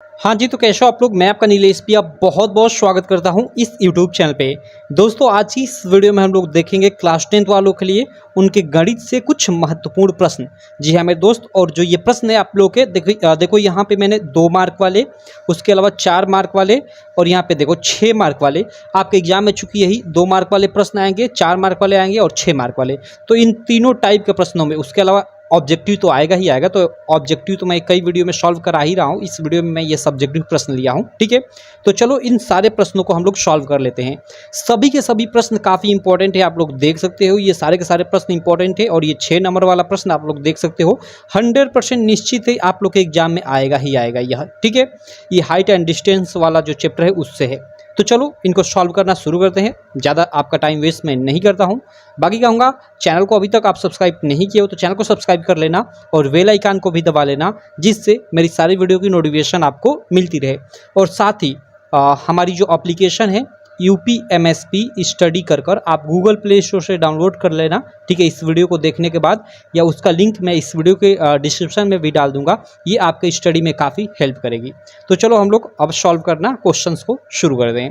हाँ जी, तो कैसे हो आप लोग। मैं आपका नीलेश पिया बहुत बहुत स्वागत करता हूँ इस यूट्यूब चैनल पे। दोस्तों आज की इस वीडियो में हम लोग देखेंगे क्लास 10th वालों के लिए उनके गणित से कुछ महत्वपूर्ण प्रश्न। जी हाँ मेरे दोस्त, और जो ये प्रश्न है आप लोग के देखो यहाँ पे मैंने 2 मार्क वाले, उसके अलावा 4 मार्क वाले और यहाँ पे देखो 6 मार्क वाले आपके एग्जाम में, चूंकि यही 2 मार्क वाले प्रश्न आएंगे, 4 मार्क वाले आएंगे और 6 मार्क वाले। तो इन तीनों टाइप के प्रश्नों में, उसके अलावा ऑब्जेक्टिव तो आएगा ही आएगा। तो ऑब्जेक्टिव तो मैं कई वीडियो में सॉल्व करा ही रहा हूँ, इस वीडियो में मैं ये सब्जेक्टिव प्रश्न लिया हूँ। ठीक है, तो चलो इन सारे प्रश्नों को हम लोग सॉल्व कर लेते हैं। सभी के सभी प्रश्न काफ़ी इंपॉर्टेंट है, आप लोग देख सकते हो ये सारे के सारे प्रश्न इंपॉर्टेंट है। और ये 6 नंबर वाला प्रश्न आप लोग देख सकते हो 100% निश्चित है आप लोग के एग्जाम में आएगा ही आएगा यह। ठीक है, ये हाइट एंड डिस्टेंस वाला जो चैप्टर है उससे है। तो चलो इनको सॉल्व करना शुरू करते हैं, ज़्यादा आपका टाइम वेस्ट मैं नहीं करता हूँ। बाकी कहूँगा, चैनल को अभी तक आप सब्सक्राइब नहीं किए हो तो चैनल को सब्सक्राइब कर लेना और बेल आइकन को भी दबा लेना, जिससे मेरी सारी वीडियो की नोटिफिकेशन आपको मिलती रहे। और साथ ही हमारी जो एप्लीकेशन है UPMSP स्टडी कर आप गूगल प्ले स्टोर से डाउनलोड कर लेना। ठीक है, इस वीडियो को देखने के बाद, या उसका लिंक मैं इस वीडियो के डिस्क्रिप्शन में भी डाल दूंगा। ये आपके स्टडी में काफ़ी हेल्प करेगी। तो चलो हम लोग अब सॉल्व करना क्वेश्चंस को शुरू कर दें।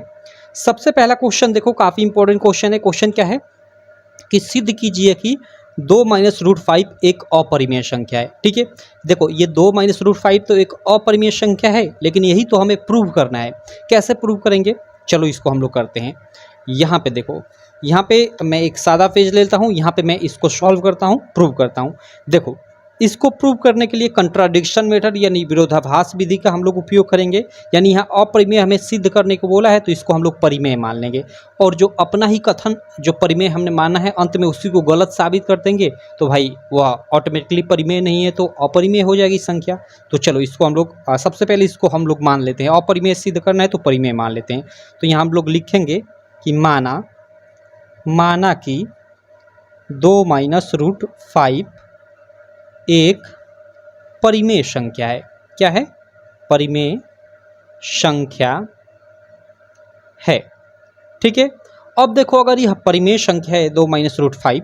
सबसे पहला क्वेश्चन देखो, काफ़ी इंपॉर्टेंट क्वेश्चन है। क्वेश्चन क्या है कि सिद्ध कीजिए कि 2 - √5 एक अपरिमेय संख्या है। ठीक है, देखो ये 2 - √5 तो एक अपरिमेय संख्या है, लेकिन यही तो हमें प्रूव करना है। कैसे प्रूव करेंगे, चलो इसको हम लोग करते हैं। यहाँ पे देखो, यहाँ पे मैं एक सादा पेज लेता हूँ, यहाँ पे मैं इसको सॉल्व करता हूँ, प्रूव करता हूँ। देखो इसको प्रूव करने के लिए कंट्राडिक्शन मेथड यानी विरोधाभास विधि का हम लोग उपयोग करेंगे। यानी यहाँ अपरिमेय हमें सिद्ध करने को बोला है तो इसको हम लोग परिमेय मान लेंगे, और जो अपना ही कथन जो परिमेय हमने माना है अंत में उसी को गलत साबित कर देंगे, तो भाई वह ऑटोमेटिकली परिमेय नहीं है, तो अपरिमेय हो जाएगी संख्या। तो चलो इसको हम लोग सबसे पहले इसको हम लोग मान लेते हैं। अपरिमेय सिद्ध करना है तो परिमेय मान लेते हैं। तो यहाँ हम लोग लिखेंगे कि माना कि 2 - √5 एक परिमेय संख्या है। क्या है? परिमेय संख्या है। ठीक है, अब देखो अगर यह परिमेय संख्या है 2 - √5,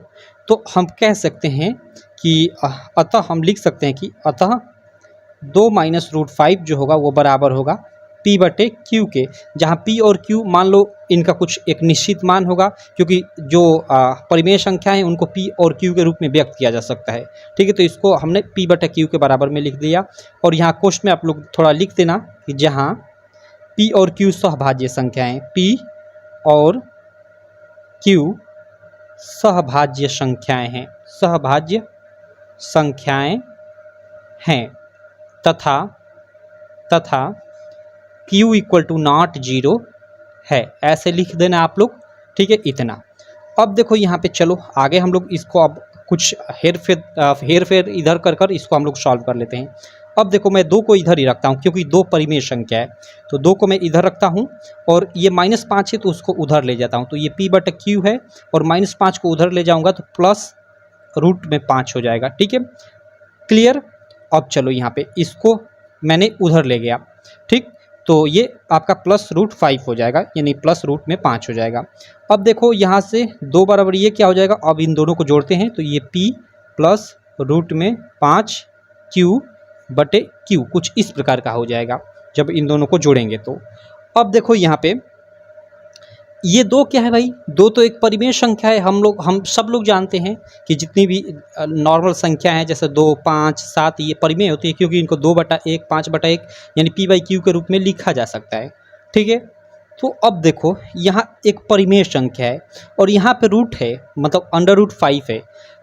तो हम कह सकते हैं कि अतः हम लिख सकते हैं कि अतः 2 - √5 जो होगा वो बराबर होगा P/Q के, जहाँ P और Q मान लो इनका कुछ एक निश्चित मान होगा, क्योंकि जो परिमेय संख्या है उनको P और Q के रूप में व्यक्त किया जा सकता है। ठीक है, तो इसको हमने P/Q के बराबर में लिख दिया। और यहाँ क्वेश्चन में आप लोग थोड़ा लिख देना कि जहाँ P और Q सहभाज्य संख्याएं, P और Q सहभाज्य संख्याएं हैं, सहभाज्य संख्याएं हैं, तथा Q = 0 है, ऐसे लिख देना आप लोग। ठीक है, इतना। अब देखो यहाँ पे चलो आगे हम लोग इसको अब कुछ हेर फेर इधर कर इसको हम लोग सॉल्व कर लेते हैं। अब देखो मैं 2 को इधर ही रखता हूँ क्योंकि 2 परिमेय संख्या है, तो 2 को मैं इधर रखता हूँ और ये -5 है तो उसको उधर ले जाता हूँ, तो ये P/Q है और -5 को उधर ले जाऊँगा तो +√5 हो जाएगा। ठीक है, क्लियर। अब चलो यहाँ पे इसको मैंने उधर ले गया। ठीक, तो ये आपका +√5 हो जाएगा, यानी +√5 हो जाएगा। अब देखो यहाँ से 2 बराबर ये क्या हो जाएगा, अब इन दोनों को जोड़ते हैं तो ये P +√5 Q/Q कुछ इस प्रकार का हो जाएगा जब इन दोनों को जोड़ेंगे तो। अब देखो यहाँ पे ये 2 क्या है भाई, 2 तो एक परिमेय संख्या है। हम सब लोग जानते हैं कि जितनी भी नॉर्मल संख्या है जैसे 2, 5, 7 ये परिमेय होती है, क्योंकि इनको 2/1 5/1 यानी P/Q के रूप में लिखा जा सकता है। ठीक है, तो अब देखो यहाँ एक परिमेय संख्या है और यहाँ पे रूट है, मतलब √5 है।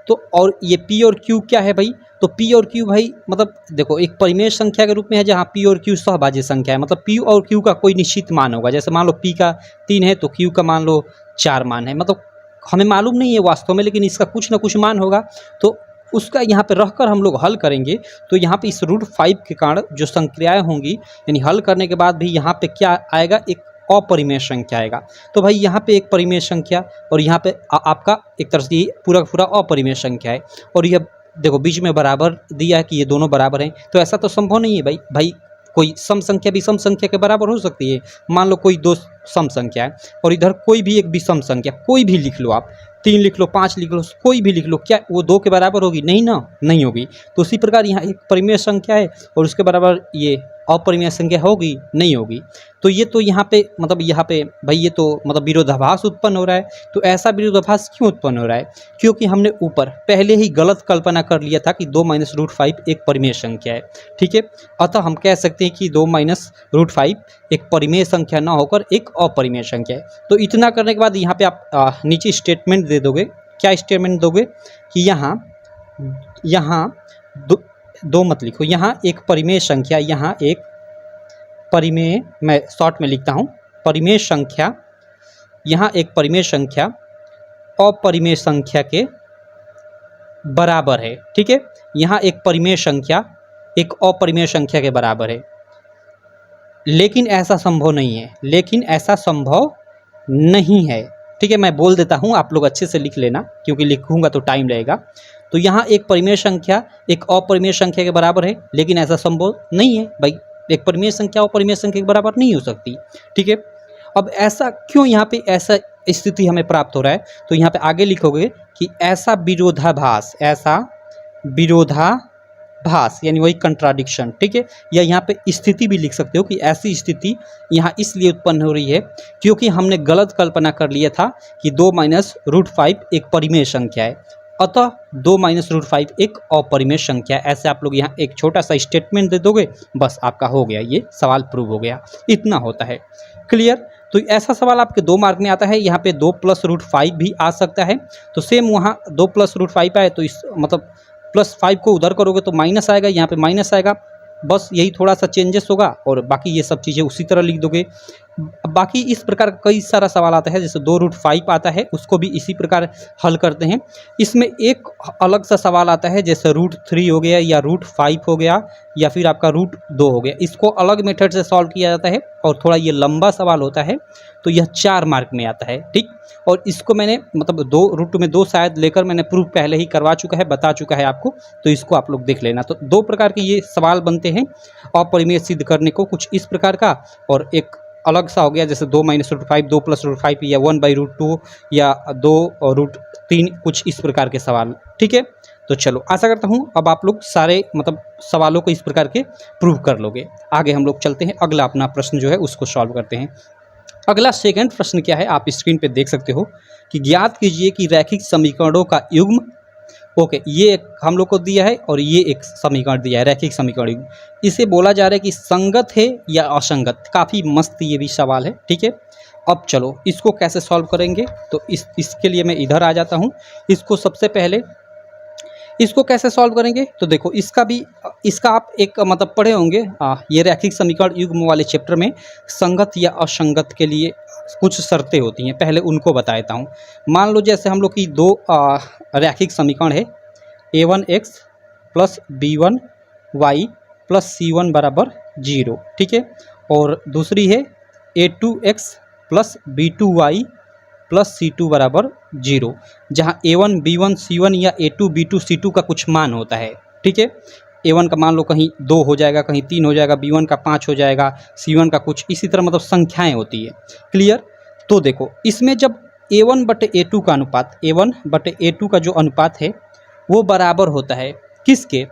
तो और ये P और Q क्या है भाई, तो P और Q भाई मतलब देखो एक परिमेय संख्या के रूप में है जहाँ P और Q सहभाज्य संख्या है, मतलब P और Q का कोई निश्चित मान होगा। जैसे मान लो P का 3 है तो Q का मान लो 4 मान है, मतलब हमें मालूम नहीं है वास्तव में, लेकिन इसका कुछ ना कुछ मान होगा। तो उसका यहाँ पे रहकर हम लोग हल करेंगे तो यहाँ पे इस √5 के कारण जो संक्रियाएँ होंगी, यानी हल करने के बाद भी यहाँ पे क्या आएगा, एक अपरिमेय संख्या आएगा। तो भाई यहाँ पे एक परिमेय संख्या और यहाँ पे आपका एक तरह से ये पूरा पूरा अपरिमेय संख्या है, और यह देखो बीच में बराबर दिया है कि ये दोनों बराबर हैं। तो ऐसा तो संभव नहीं है भाई कोई सम संख्या विषम संख्या के बराबर हो सकती है। मान लो कोई 2 सम संख्या है और इधर कोई भी एक विषम संख्या, कोई भी लिख लो आप, 3 लिख लो, 5 लिख लो, कोई भी लिख लो, क्या वो 2 के बराबर होगी? नहीं ना, नहीं होगी। तो उसी प्रकार यहाँ एक परिमेय संख्या है और उसके बराबर ये अपरिमेय संख्या होगी? नहीं होगी। तो ये तो यहाँ पे भाई ये तो मतलब विरोधाभास उत्पन्न हो रहा है। तो ऐसा विरोधाभास क्यों उत्पन्न हो रहा है? क्योंकि हमने ऊपर पहले ही गलत कल्पना कर लिया था कि 2 - √5 एक परिमेय संख्या है। ठीक है, अतः हम कह सकते हैं कि 2 - √5 एक परिमेय संख्या ना होकर एक अपरिमेय संख्या है। तो इतना करने के बाद यहाँ पे आप नीचे स्टेटमेंट दे दोगे। क्या स्टेटमेंट दोगे कि यहाँ दो मत लिखो, यहाँ एक परिमेय संख्या, यहाँ एक परिमेय, मैं शॉर्ट में लिखता हूँ, परिमेय संख्या, यहाँ एक परिमेय संख्या अपरिमेय संख्या के बराबर है। ठीक है, यहाँ एक परिमेय संख्या एक अपरिमेय संख्या के बराबर है। लेकिन ऐसा संभव नहीं है, लेकिन ऐसा संभव नहीं है। ठीक है, मैं बोल देता हूँ, आप लोग अच्छे से लिख लेना, क्योंकि लिखूंगा तो टाइम लगेगा। तो यहाँ एक परिमेय संख्या एक अपरिमेय संख्या के बराबर है, लेकिन ऐसा संभव नहीं है भाई, एक परिमेय संख्या अपरिमेय संख्या के बराबर नहीं हो सकती। ठीक है, अब ऐसा क्यों यहाँ पे ऐसा स्थिति हमें प्राप्त हो रहा है? तो यहाँ पे आगे लिखोगे कि ऐसा विरोधाभास यानी वही कंट्राडिक्शन। ठीक है, या यहाँ पे स्थिति भी लिख सकते हो कि ऐसी स्थिति यहाँ इसलिए उत्पन्न हो रही है क्योंकि हमने गलत कल्पना कर लिया था कि 2 - √5 एक परिमेय संख्या है, अतः 2 - √5 एक अपरिमेय संख्या है। ऐसे आप लोग यहाँ एक छोटा सा स्टेटमेंट दे दोगे, बस आपका हो गया, ये सवाल प्रूव हो गया। इतना होता है। क्लियर? तो ऐसा सवाल आपके 2 मार्क में आता है। यहाँ पे 2 + √5 भी आ सकता है। तो सेम वहाँ 2 + √5 आए तो इस मतलब +5 को उधर करोगे तो माइनस आएगा, यहाँ पे माइनस आएगा, बस यही थोड़ा सा चेंजेस होगा और बाकी ये सब चीज़ें उसी तरह लिख दोगे। बाकी इस प्रकार कई सारा सवाल आता है, जैसे 2 √5 आता है, उसको भी इसी प्रकार हल करते हैं। इसमें एक अलग सा सवाल आता है, जैसे √3 हो गया या √5 हो गया या फिर आपका √2 हो गया। इसको अलग मेथड से सॉल्व किया जाता है और थोड़ा ये लंबा सवाल होता है, तो यह 4 मार्क में आता है। ठीक, और इसको मैंने मतलब 2 √2 में 2 शायद लेकर मैंने प्रूफ पहले ही करवा चुका है, बता चुका है आपको, तो इसको आप लोग देख लेना। तो 2 प्रकार के ये सवाल बनते हैं अपरिमेय सिद्ध करने को, कुछ इस प्रकार का, और एक अलग सा हो गया जैसे 2 - √5, 2 + √5 या 1/√2 या 2 √3, कुछ इस प्रकार के सवाल। ठीक है, तो चलो आशा करता हूँ अब आप लोग सारे मतलब सवालों को इस प्रकार के प्रूव कर लोगे। आगे हम लोग चलते हैं, अगला अपना प्रश्न जो है उसको सॉल्व करते हैं। अगला सेकंड प्रश्न क्या है, आप स्क्रीन पे देख सकते हो कि ज्ञात कीजिए कि रैखिक समीकरणों का युग्म। ओके, ये एक हम लोग को दिया है और ये एक समीकरण दिया है, रैखिक समीकरण युग्म। इसे बोला जा रहा है कि संगत है या असंगत। काफ़ी मस्त ये भी सवाल है। ठीक है, अब चलो इसको कैसे सॉल्व करेंगे, तो इसके लिए मैं इधर आ जाता हूँ। इसको सबसे पहले इसको कैसे सॉल्व करेंगे, तो देखो इसका आप एक मतलब पढ़े होंगे, ये रैखिक समीकरण युग्म वाले चैप्टर में संगत या असंगत के लिए कुछ शर्तें होती हैं, पहले उनको बता देता हूँ। मान लो जैसे हम लोग की 2 रैखिक समीकरण है, a1x + b1y + c1 = 0। ठीक है, और दूसरी है a2x + b2y + c2 = 0, जहाँ a1 b1 c1 या a2 b2 c2 का कुछ मान होता है। ठीक है, a1 का मान लो कहीं 2 हो जाएगा, कहीं 3 हो जाएगा, b1 का 5 हो जाएगा, c1 का कुछ इसी तरह मतलब संख्याएं होती है। क्लियर? तो देखो इसमें जब a1/a2 का अनुपात, a1/a2 का जो अनुपात है वो बराबर होता है किसके,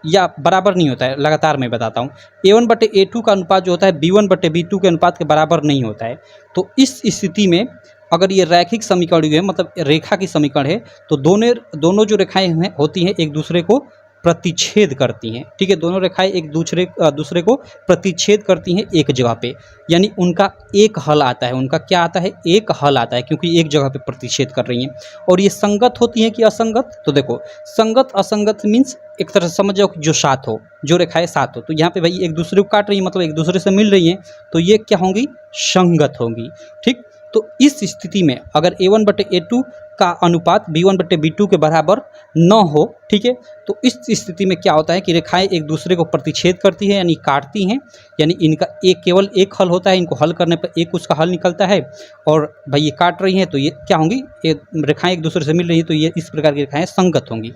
या बराबर नहीं होता है, लगातार मैं बताता हूँ। a1/a2 का अनुपात जो होता है b1/b2 के अनुपात के बराबर नहीं होता है। तो इस स्थिति में अगर ये रैखिक समीकरण है, मतलब रेखा की समीकरण है, तो दोनों जो रेखाएं होती हैं एक दूसरे को प्रतिच्छेद करती हैं। ठीक है, दोनों रेखाएं एक दूसरे को प्रतिच्छेद करती हैं एक जगह पे, यानी उनका एक हल आता है। उनका क्या आता है? एक हल आता है, क्योंकि एक जगह पे प्रतिच्छेद कर रही हैं। और ये संगत होती हैं कि असंगत, तो देखो संगत असंगत मीन्स एक तरह से समझ जाओ कि जो साथ हो, जो रेखाएं साथ हो, तो यहाँ पे भाई एक दूसरे को काट रही हैं, मतलब एक दूसरे से मिल रही हैं, तो ये क्या होंगी? संगत होंगी। ठीक, तो इस स्थिति में अगर a1/a2 का अनुपात b1/b2 के बराबर न हो, ठीक है, तो इस स्थिति में क्या होता है कि रेखाएं एक दूसरे को प्रतिच्छेद करती है, यानी काटती हैं, यानी इनका केवल एक हल होता है। इनको हल करने पर एक उसका हल निकलता है, और भाई ये काट रही हैं तो ये क्या होंगी? रेखाएं एक दूसरे से मिल रही हैं, तो ये इस प्रकार की रेखाएं संगत होंगी।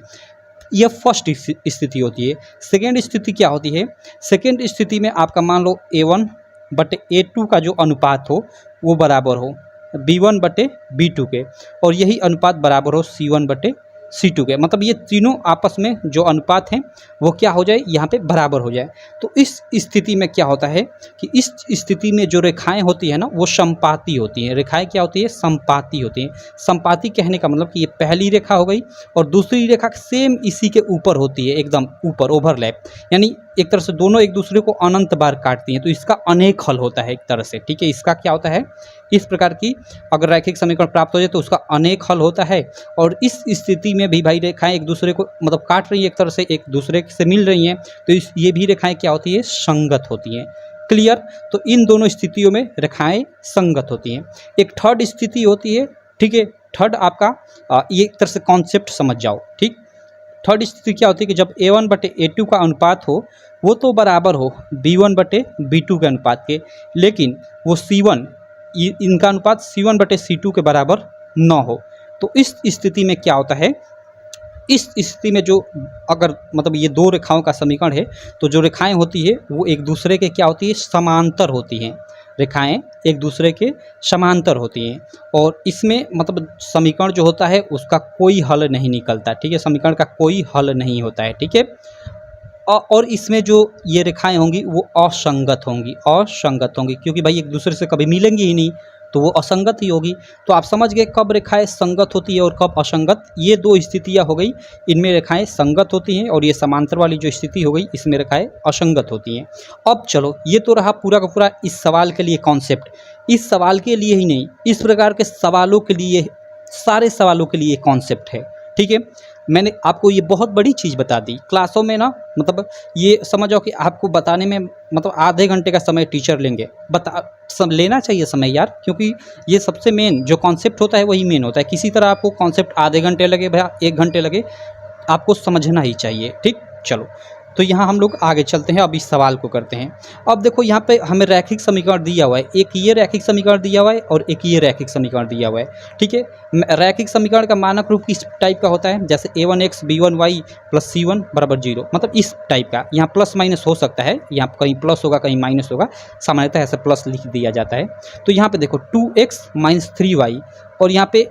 यह फर्स्ट स्थिति होती है। सेकेंड स्थिति क्या होती है? सेकेंड स्थिति में आपका मान लो a1/a2 का जो अनुपात हो वो बराबर हो b1/b2 के, और यही अनुपात बराबर हो c1/c2 C2 के, मतलब ये तीनों आपस में जो अनुपात हैं वो क्या हो जाए, यहाँ पे बराबर हो जाए। तो इस स्थिति में क्या होता है कि इस स्थिति में जो रेखाएं होती है ना वो समपाती होती हैं। रेखाएं क्या होती है, समपाती होती हैं। समपाती कहने का मतलब कि ये पहली रेखा हो गई और दूसरी रेखा सेम इसी के ऊपर होती है, एकदम ऊपर ओवरलैप, यानी एक तरह से दोनों एक दूसरे को अनंत बार काटती हैं। तो इसका अनेक हल होता है एक तरह से, ठीक है। इसका क्या होता है, इस प्रकार की अगर रैखिक समीकरण प्राप्त हो जाए तो उसका अनेक हल होता है। और इस स्थिति में भी भाई रेखाएं एक दूसरे को मतलब काट रही हैं, एक तरह से एक दूसरे से मिल रही हैं, तो ये भी रेखाएं क्या होती है, संगत होती हैं। क्लियर। तो इन दोनों स्थितियों में रेखाएं संगत होती हैं। एक थर्ड स्थिति होती है, ठीक है। थर्ड आपका ये एक तरह से कॉन्सेप्ट समझ जाओ, ठीक। थर्ड स्थिति क्या होती है कि जब A1 बटे A2 का अनुपात हो वो तो बराबर हो B1 बटे B2 के अनुपात के, लेकिन वो C1 इनका अनुपात C1 बटे C2 के बराबर न हो। तो इस स्थिति में क्या होता है, इस स्थिति में जो अगर मतलब ये दो रेखाओं का समीकरण है तो जो रेखाएं होती है वो एक दूसरे के क्या होती है, समांतर होती हैं। रेखाएं एक दूसरे के समांतर होती हैं और इसमें मतलब समीकरण जो होता है उसका कोई हल नहीं निकलता, ठीक है। समीकरण का कोई हल नहीं होता है, ठीक है। और इसमें जो ये रेखाएं होंगी वो असंगत होंगी क्योंकि भाई एक दूसरे से कभी मिलेंगी ही नहीं, तो वो असंगत ही होगी। तो आप समझ गए कब रेखाएं संगत होती है और कब असंगत। ये दो स्थितियां हो गई, इनमें रेखाएं संगत होती हैं और ये समांतर वाली जो स्थिति हो गई इसमें रेखाएं असंगत होती हैं। अब चलो, ये तो रहा पूरा का पूरा इस सवाल के लिए कॉन्सेप्ट। इस सवाल के लिए ही नहीं, इस प्रकार के सवालों के लिए, सारे सवालों के लिए कॉन्सेप्ट है, ठीक है। मैंने आपको ये बहुत बड़ी चीज़ बता दी क्लासों में ना, मतलब ये समझो कि आपको बताने में मतलब आधे घंटे का समय टीचर लेंगे, लेना चाहिए समय यार, क्योंकि ये सबसे मेन जो कॉन्सेप्ट होता है वही मेन होता है। किसी तरह आपको कॉन्सेप्ट आधे घंटे लगे भैया 1 घंटे लगे, आपको समझना ही चाहिए, ठीक। चलो, तो यहाँ हम लोग आगे चलते हैं, अब इस सवाल को करते हैं। अब देखो यहाँ पे हमें रैखिक समीकरण दिया हुआ है, एक ये रैखिक समीकरण दिया हुआ है और एक ये रैखिक समीकरण दिया हुआ है, ठीक है। रैखिक समीकरण का मानक रूप किस टाइप का होता है, जैसे a1x b1y प्लस c1 बराबर 0, मतलब इस टाइप का। यहाँ प्लस माइनस हो सकता है, यहाँ कहीं प्लस होगा कहीं माइनस होगा, सामान्यतः ऐसे प्लस लिख दिया जाता है। तो यहाँ पे देखो 2x माइनस 3y और यहाँ पे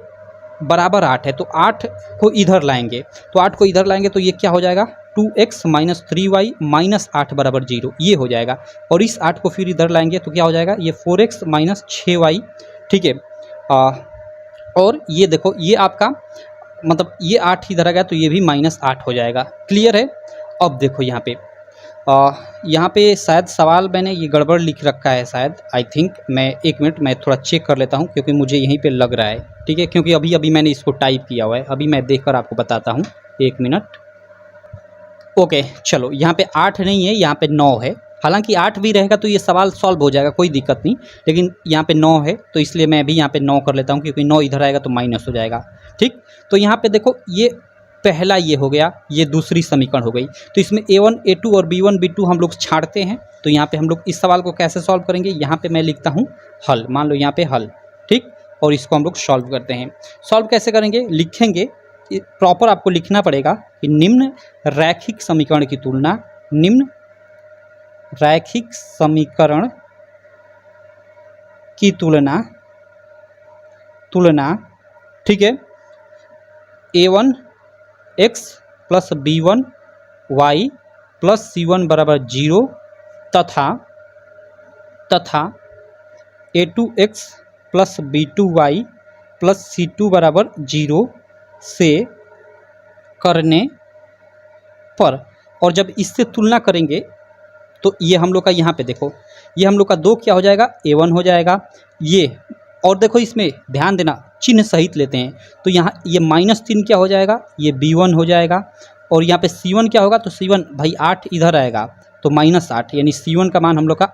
बराबर 8 है, तो 8 को इधर लाएंगे, तो 8 को इधर लाएंगे तो ये क्या हो जाएगा, 2x माइनस 3y माइनस 8 बराबर 0, ये हो जाएगा। और इस 8 को फिर इधर लाएंगे तो क्या हो जाएगा, ये 4x माइनस 6y, ठीक है। और ये देखो ये आपका मतलब ये 8 इधर आ गया तो ये भी माइनस 8 हो जाएगा। क्लियर है। अब देखो यहाँ पे शायद सवाल मैंने ये गड़बड़ लिख रखा है शायद, आई थिंक। मैं 1 मिनट मैं थोड़ा चेक कर लेता हूँ क्योंकि मुझे यहीं पे लग रहा है, ठीक है, क्योंकि अभी अभी मैंने इसको टाइप किया हुआ है। अभी मैं देखकर आपको बताता हूँ, 1 मिनट। ओके, चलो, यहाँ पे 8 नहीं है, यहाँ पे 9 है। हालांकि 8 भी रहेगा तो ये सवाल सॉल्व हो जाएगा, कोई दिक्कत नहीं, लेकिन यहाँ पे 9 है तो इसलिए मैं भी यहाँ पे 9 कर लेता हूँ, क्योंकि 9 इधर आएगा तो माइनस हो जाएगा, ठीक। तो यहाँ पे देखो ये पहला ये हो गया, ये दूसरी समीकरण हो गई। तो इसमें a1 a2 और b1 b2 हम लोग छाड़ते हैं। तो यहाँ पे हम लोग इस सवाल को कैसे सॉल्व करेंगे, यहाँ पे मैं लिखता हूँ हल, मान लो यहाँ पे हल, ठीक। और इसको हम लोग सॉल्व करते हैं। सॉल्व कैसे करेंगे, लिखेंगे प्रॉपर, आपको लिखना पड़ेगा कि निम्न रैखिक समीकरण की तुलना, निम्न रैखिक समीकरण की तुलना, ठीक है, a1x plus b1y plus c1 बराबर 0 तथा a2x plus b2y plus c2 बराबर 0 से करने पर, और जब इससे तुलना करेंगे तो ये हम लोग का यहाँ पे देखो, ये हम लोग का 2 क्या हो जाएगा, a1 हो जाएगा ये। और देखो इसमें ध्यान देना, चिन्ह सहित लेते हैं, तो यहाँ ये -3 क्या हो जाएगा, ये b1 हो जाएगा। और यहाँ पे c1 क्या होगा, तो c1 भाई 8 इधर आएगा तो -8, यानी c1 का मान हम लोग का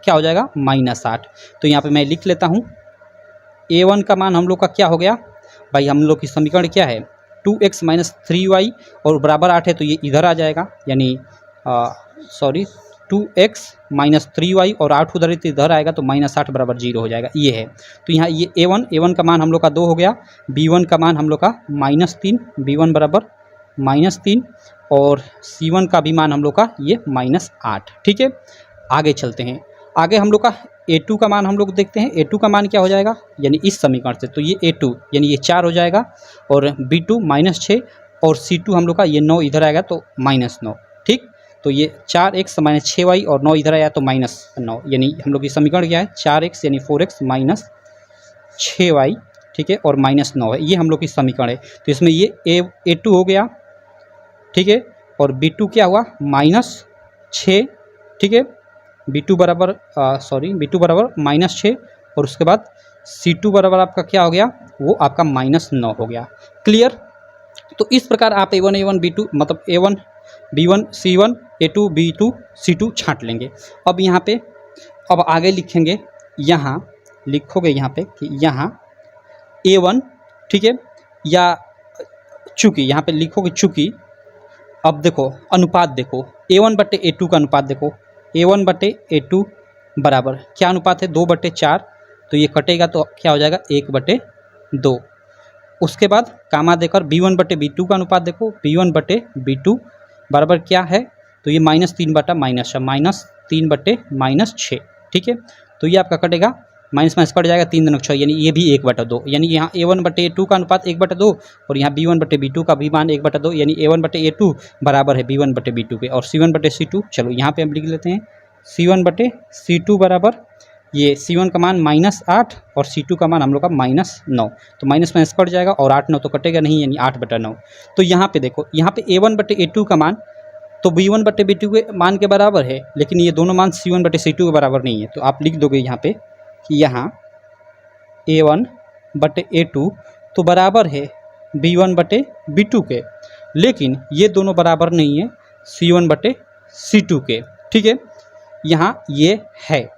क्या हो जाएगा, -8। तो यहाँ पे मैं लिख लेता हूँ, a1 का मान हम लोग का क्या हो गया भाई, हम लोग की समीकरण क्या है, 2x माइनस 3y और बराबर 8 है तो ये इधर आ जाएगा, यानी 2x माइनस 3y और 8 उधर इधर आएगा तो -8 बराबर 0 हो जाएगा, ये है। तो यहाँ ये a1 का मान हम लोग का 2 हो गया, b1 का मान हम लोग का -3, b1 बराबर -3 और c1 का भी मान हम लोग का ये -8, ठीक है। आगे चलते हैं, आगे हम लोग का a2 का मान हम लोग देखते हैं। a2 का मान क्या हो जाएगा, यानी इस समीकरण से, तो ये a2 यानी ये 4 हो जाएगा और b2 -6 और C2 हम लोग का ये 9 इधर आएगा तो -9, ठीक। तो ये 4x माइनस 6y और 9 इधर आया तो -9, यानी हम लोग की समीकरण क्या है 4x यानी 4x माइनस 6y, ठीक है, और -9 है, ये हम लोग की समीकरण है। तो इसमें ये A2 हो गया, ठीक है, और B2 क्या हुआ -6, ठीक है, B2 बराबर B2 बराबर -6 और उसके बाद C2 बराबर आपका क्या हो गया, वो आपका -9 हो गया। क्लियर। तो इस प्रकार आप A1 A1 B2 मतलब A1 B1 C1 A2 B2 C2 छांट लेंगे। अब यहाँ पे अब आगे लिखेंगे, यहाँ लिखोगे यहाँ पे कि यहाँ A1, ठीक है, या चूँकि यहाँ पे लिखोगे चूँकि, अब देखो अनुपात देखो A1 बटे A2 का अनुपात देखो, A1 बटे A2 बराबर क्या अनुपात है 2/4, तो ये कटेगा तो क्या हो जाएगा 1/2। उसके बाद कामा देकर B1 बटे B2 का अनुपात देखो, B1 बटे B2 बराबर क्या है, तो ये -3 बटा -3/-6, ठीक है। तो ये आपका कटेगा, माइनस माइनस कट जाएगा, 3 दूनी 6, यानी ये भी 1/2, यानी यहाँ A1 बटे A2 का अनुपात 1/2 और यहाँ B1 बटे B2 का भी मान 1/2, यानी A1 बटे A2 बराबर है B1 बटे B2 के। और C1 बटे C2, चलो यहाँ पे हम लिख लेते हैं C1 बटे C2 बराबर, ये C1 का मान -8 और C2 का मान हम लोग का -9, तो माइनस माइनस कट जाएगा और 8 9 तो कटेगा नहीं, यानी 8/9। तो यहाँ पे देखो, यहाँ पे A1 बटे A2 का मान तो B1 बटे B2 के मान के बराबर है, लेकिन ये दोनों मान C1 बटे C2 के बराबर नहीं है। तो आप लिख दोगे यहाँ पे कि यहाँ A1 बटे A2 तो बराबर है B1 बटे B2 के, लेकिन ये दोनों बराबर नहीं है C1 बटे C2 के, ठीक है। यहाँ ये है,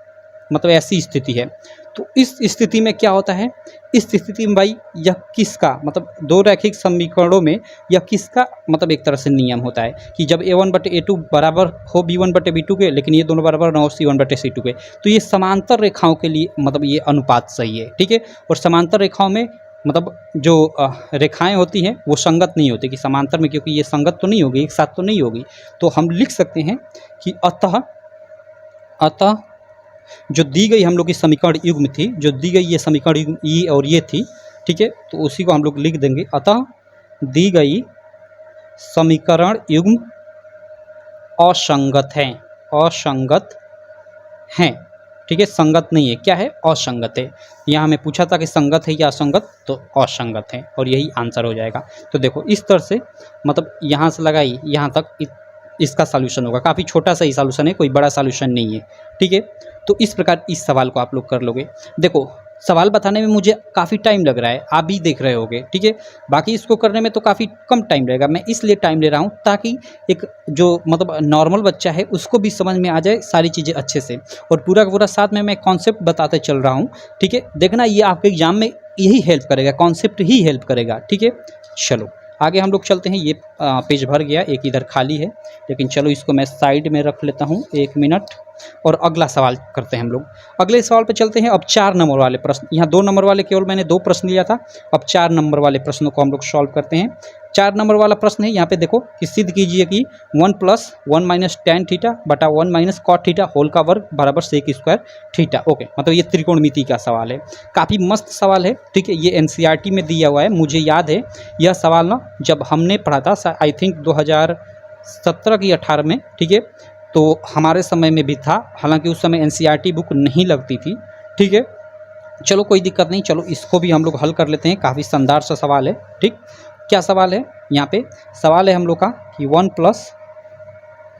मतलब ऐसी स्थिति है। तो इस स्थिति में क्या होता है, इस स्थिति में भाई यह किसका मतलब दो रैखिक समीकरणों में यह किसका मतलब एक तरह से नियम होता है कि जब A1 बटे A2 बराबर हो B1 बटे B2 के, लेकिन ये दोनों बराबर ना हो C1 बटे C2 के, तो ये समांतर रेखाओं के लिए मतलब ये अनुपात सही है, ठीक है। और समांतर रेखाओं में मतलब जो रेखाएं होती हैं वो संगत नहीं होती कि समांतर में, क्योंकि ये संगत तो नहीं होगी, एक साथ तो नहीं होगी। तो हम लिख सकते हैं कि अतः जो दी गई हम लोग की समीकरण युग्म थी, जो दी गई ये समीकरण युग्म ई और ये थी, ठीक है, तो उसी को हम लोग लिख देंगे, अतः दी गई समीकरण युग्म असंगत हैं, ठीक है, संगत नहीं है, क्या है असंगत है। यहाँ हमें पूछा था कि संगत है या असंगत, तो असंगत है और यही आंसर हो जाएगा। तो देखो इस तरह से मतलब यहाँ से लगाई यहाँ तक इसका सॉल्यूशन होगा, काफ़ी छोटा सा ही सॉल्यूशन है, कोई बड़ा सॉल्यूशन नहीं है, ठीक है। तो इस प्रकार इस सवाल को आप लोग कर लोगे। देखो सवाल बताने में मुझे काफ़ी टाइम लग रहा है, आप भी देख रहे होगे, ठीक है। बाकी इसको करने में तो काफ़ी कम टाइम लगेगा, मैं इसलिए टाइम ले रहा हूँ ताकि एक जो मतलब नॉर्मल बच्चा है उसको भी समझ में आ जाए सारी चीज़ें अच्छे से, और पूरा का पूरा साथ में मैं कॉन्सेप्ट बताते चल रहा हूँ, ठीक है। देखना ये आपके एग्जाम में यही हेल्प करेगा, कॉन्सेप्ट ही हेल्प करेगा, ठीक है। चलो आगे हम लोग चलते हैं। ये पेज भर गया, एक इधर खाली है, लेकिन चलो इसको मैं साइड में रख लेता हूँ 1 मिनट, और अगला सवाल करते हैं हम लोग। अगले सवाल पे चलते हैं। अब 4 नंबर वाले प्रश्न, यहाँ 2 नंबर वाले केवल मैंने 2 प्रश्न लिया था, अब 4 नंबर वाले प्रश्नों को हम लोग सॉल्व करते हैं। 4 नंबर वाला प्रश्न है, यहाँ पे देखो कि सिद्ध कीजिए कि 1 + 1 - tan थीटा बटा 1 - cot थीटा होल का वर्ग बराबर sec स्क्वायर थीटा। ओके, मतलब ये त्रिकोणमिति का सवाल है, काफ़ी मस्त सवाल है, ठीक है। ये NCERT में दिया हुआ है, मुझे याद है यह सवाल ना जब हमने पढ़ा था आई थिंक 2017 की 18 में, ठीक है, तो हमारे समय में भी था, हालांकि उस समय NCERT बुक नहीं लगती थी, ठीक है। चलो कोई दिक्कत नहीं, चलो इसको भी हम लोग हल कर लेते हैं, काफ़ी शानदार सा सवाल है, ठीक। क्या सवाल है यहाँ पे, सवाल है हम लोग का कि 1 प्लस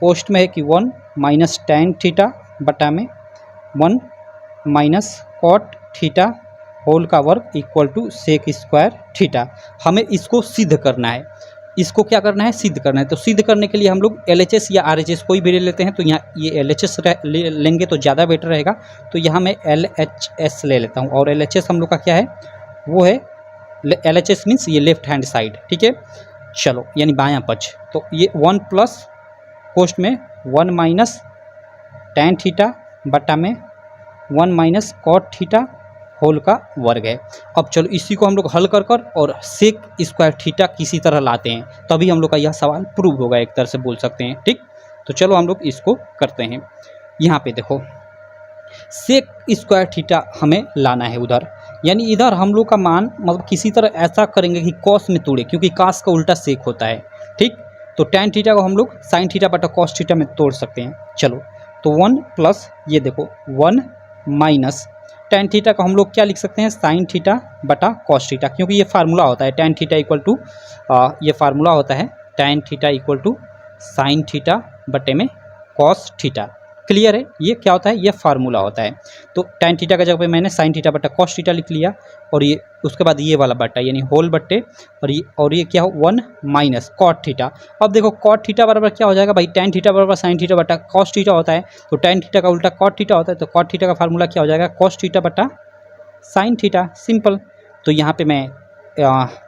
पोस्ट में है कि 1 - tan थीटा बटा में 1 - cot थीटा होल का वर्ग equal to sec square theta. हमें इसको सिद्ध करना है, इसको क्या करना है, सिद्ध करना है। तो सिद्ध करने के लिए हम लोग LHS या RHS कोई भी ले लेते हैं, तो यहाँ ये LHS लेंगे तो ज़्यादा बेटर रहेगा, तो यहाँ मैं LHS ले लेता हूँ। और LHS हम लोग का क्या है, वो है LHS मीन्स ये लेफ्ट हैंड साइड, ठीक है। चलो यानी बायां पक्ष, तो ये 1 प्लस पोस्ट में 1 - tan थीटा बटा में 1 - cot थीटा होल का वर्ग है। अब चलो इसी को हम लोग हल कर और सेक स्क्वायर थीटा किसी तरह लाते हैं, तभी हम लोग का यह सवाल प्रूव होगा, एक तरह से बोल सकते हैं, ठीक। तो चलो हम लोग इसको करते हैं। यहाँ पे देखो सेक स्क्वायर थीटा हमें लाना है उधर, यानी इधर हम लोग का मान मतलब किसी तरह ऐसा करेंगे कि कॉस में तोड़े, क्योंकि कास का उल्टा सेक होता है। ठीक, तो tan थीटा को हम लोग sin थीटा बटा cos थीटा में तोड़ सकते हैं। चलो, तो 1 प्लस ये देखो 1 माइनस tan थीटा को हम लोग क्या लिख सकते हैं, sin थीटा बटा cos थीटा, क्योंकि ये फार्मूला होता है tan थीटा इक्वल टू ये फार्मूला होता है tan theta equal to sin theta बटे में cos थीटा। क्लियर है, ये क्या होता है, ये फार्मूला होता है। तो tan थीटा का जगह पे मैंने sin थीटा बटा cos थीटा लिख लिया, और ये उसके बाद ये वाला बट्टा यानी होल बट्टे, और ये क्या हो 1 माइनस cot थीटा। अब देखो cot थीटा बराबर क्या हो जाएगा भाई, tan थीटा बराबर sin थीटा बटा cos थीटा होता है, तो tan थीटा का उल्टा cot थीटा होता है, तो cot थीटा का फार्मूला क्या हो जाएगा, cos थीटा बटा sin थीटा। सिंपल। तो यहाँ पे मैं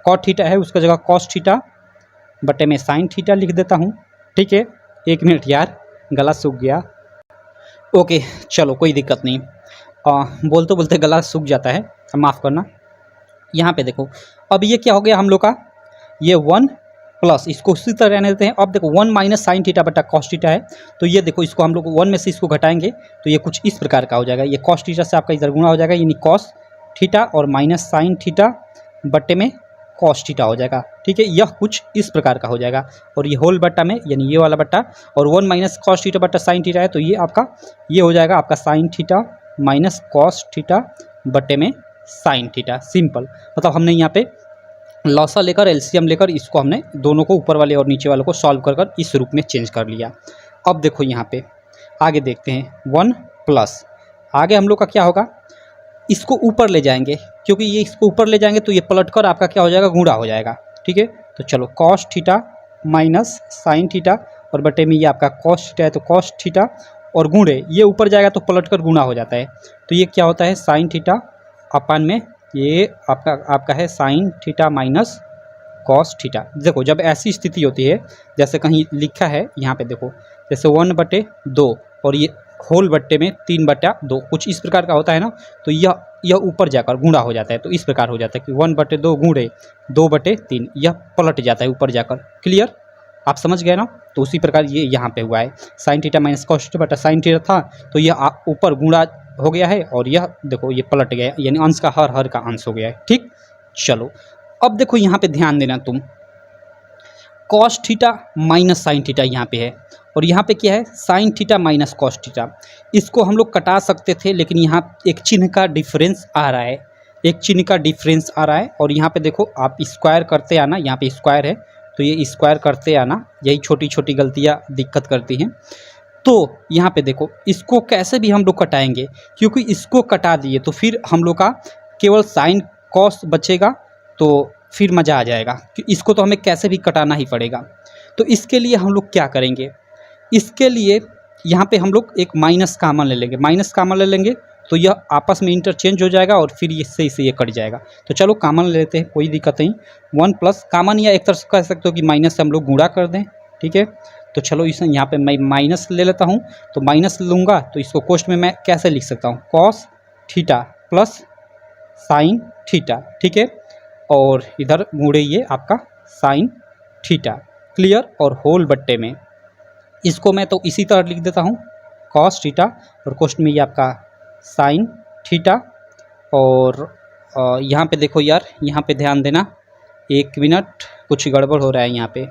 cot थीटा है उसका जगह cos थीटा बटे में sin थीटा लिख देता हूँ। ठीक है, 1 मिनट यार, गला सूख गया। ओके, चलो कोई दिक्कत नहीं, बोलते बोलते गला सूख जाता है, माफ़ करना। यहाँ पे देखो, अब ये क्या हो गया हम लोग का, ये 1 प्लस इसको उसी तरह रहने देते हैं। अब देखो 1 माइनस साइन थीटा बटा कॉस थीटा है, तो ये देखो इसको हम लोग 1 में से इसको घटाएंगे तो ये कुछ इस प्रकार का हो जाएगा, ये कॉस थीटा से आपका इधर गुणा हो जाएगा, यानी कॉस थीटा और माइनस साइन थीटा बट्टे में कॉस थीटा हो जाएगा। ठीक है, यह कुछ इस प्रकार का हो जाएगा, और ये होल बट्टा में यानी ये वाला बट्टा, और 1 माइनस कॉस थीटा बट्टा साइन थीटा है, तो ये आपका ये हो जाएगा आपका sine theta minus cos theta बट्टे में साइन थीटा। सिंपल, मतलब हमने यहाँ पे लॉसा लेकर एलसीएम लेकर इसको हमने दोनों को ऊपर वाले और नीचे वाले को सॉल्व कर कर इस रूप में चेंज कर लिया। अब देखो यहाँ पे आगे देखते हैं, 1 प्लस आगे हम लोग का क्या होगा, इसको ऊपर ले जाएंगे, क्योंकि ये इसको ऊपर ले जाएंगे तो ये पलटकर आपका क्या हो जाएगा, गुणा हो जाएगा। ठीक है, तो चलो cos theta minus sine theta और बटे में ये आपका कॉस थीटा है, तो कॉस थीटा और गुणे ये ऊपर जाएगा तो पलटकर गुणा हो जाता है, तो ये क्या होता है साइन थीटा अपन में ये आपका है sine theta minus cos theta. देखो जब ऐसी स्थिति होती है, जैसे कहीं लिखा है यहाँ पे देखो, जैसे 1/2 और ये होल बट्टे में 3/2 कुछ इस प्रकार का होता है ना, तो यह ऊपर जाकर गुणा हो जाता है, तो इस प्रकार हो जाता है कि 1/2 गुणे 2/3, यह पलट जाता है ऊपर जाकर। क्लियर, आप समझ गए ना। तो उसी प्रकार ये यहाँ पे हुआ है, sine theta minus cos theta बटा साइन थीटा था, तो यह ऊपर गुणा हो गया है, और यह देखो ये पलट गया, यानी अंश का हर का अंश हो गया है। ठीक, चलो अब देखो यहाँ पे ध्यान देना तुम, cos theta minus sine theta यहाँ पे है, और यहाँ पे क्या है sine theta minus cos theta. इसको हम लोग कटा सकते थे, लेकिन यहाँ एक चिन्ह का डिफरेंस आ रहा है, एक चिन्ह का डिफरेंस आ रहा है, और यहाँ पे देखो आप स्क्वायर करते आना, यहाँ पे स्क्वायर है तो ये स्क्वायर करते आना, यही छोटी छोटी गलतियाँ दिक्कत करती हैं। तो यहाँ पे देखो इसको कैसे भी हम लोग कटाएंगे, क्योंकि इसको कटा दिए तो फिर हम लोग का केवल साइन कॉस बचेगा, तो फिर मज़ा आ जाएगा। इसको तो हमें कैसे भी कटाना ही पड़ेगा। तो इसके लिए हम लोग क्या करेंगे, इसके लिए यहाँ पे हम लोग एक माइनस कामन ले लेंगे, माइनस कामन ले लेंगे तो यह आपस में इंटरचेंज हो जाएगा, और फिर इससे ये कट जाएगा। तो चलो कामन ले लेते हैं, कोई दिक्कत नहीं। 1 प्लस कामन, या एक तरह से कह सकते हो कि माइनस से हम लोग गुणा कर दें। ठीक है, तो चलो इस यहाँ पे मैं माइनस ले लेता हूँ, तो माइनस लूँगा तो इसको कोष्ठ में मैं कैसे लिख सकता हूँ, cos theta plus sine theta. ठीक है, और इधर गुणे ये आपका साइन थीटा। क्लियर, और होल बट्टे में इसको मैं तो इसी तरह लिख देता हूँ, कॉस थीटा और कोष्ठ में ये आपका साइन थीटा। और यहाँ पे देखो यार, यहाँ पे ध्यान देना, 1 मिनट, कुछ गड़बड़ हो रहा है यहाँ पे।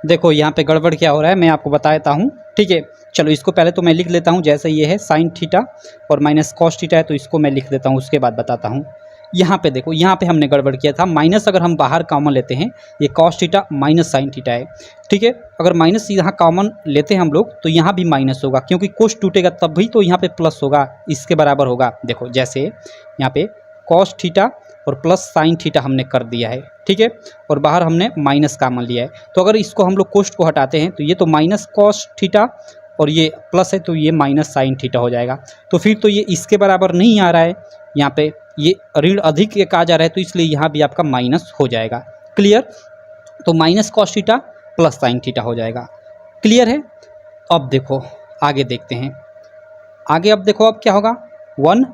देखो यहाँ पे गड़बड़ क्या हो रहा है मैं आपको बता देता हूँ। ठीक है, चलो इसको पहले तो मैं लिख लेता हूँ, जैसे ये है साइन थीटा और माइनस कॉस थीटा है, तो इसको मैं लिख देता हूँ, उसके बाद बताता हूँ। यहाँ पे देखो, यहाँ पे हमने गड़बड़ किया था, माइनस अगर हम बाहर कॉमन लेते हैं, ये cos theta minus sine theta है। ठीक है, अगर माइनस यहाँ कॉमन लेते हैं हम लोग तो यहाँ भी माइनस होगा, क्योंकि कोस टूटेगा तब भी तो यहाँ पे प्लस होगा, इसके बराबर होगा। देखो जैसे यहाँ पे कॉस थीटा और प्लस साइन थीटा हमने कर दिया है। ठीक है, और बाहर हमने माइनस कॉमन लिया है, तो अगर इसको हम लोग कोष्ठ को हटाते हैं तो ये तो माइनस कॉस थीटा और ये प्लस है, तो ये माइनस साइन थीटा हो जाएगा। तो फिर तो ये इसके बराबर नहीं आ रहा है, यहाँ पे ये ऋण अधिक एक आ जा रहा है, तो इसलिए यहाँ भी आपका माइनस हो जाएगा। क्लियर, तो minus cos theta plus sine theta हो जाएगा। क्लियर है। अब देखो आगे देखते हैं, आगे अब देखो अब क्या होगा, 1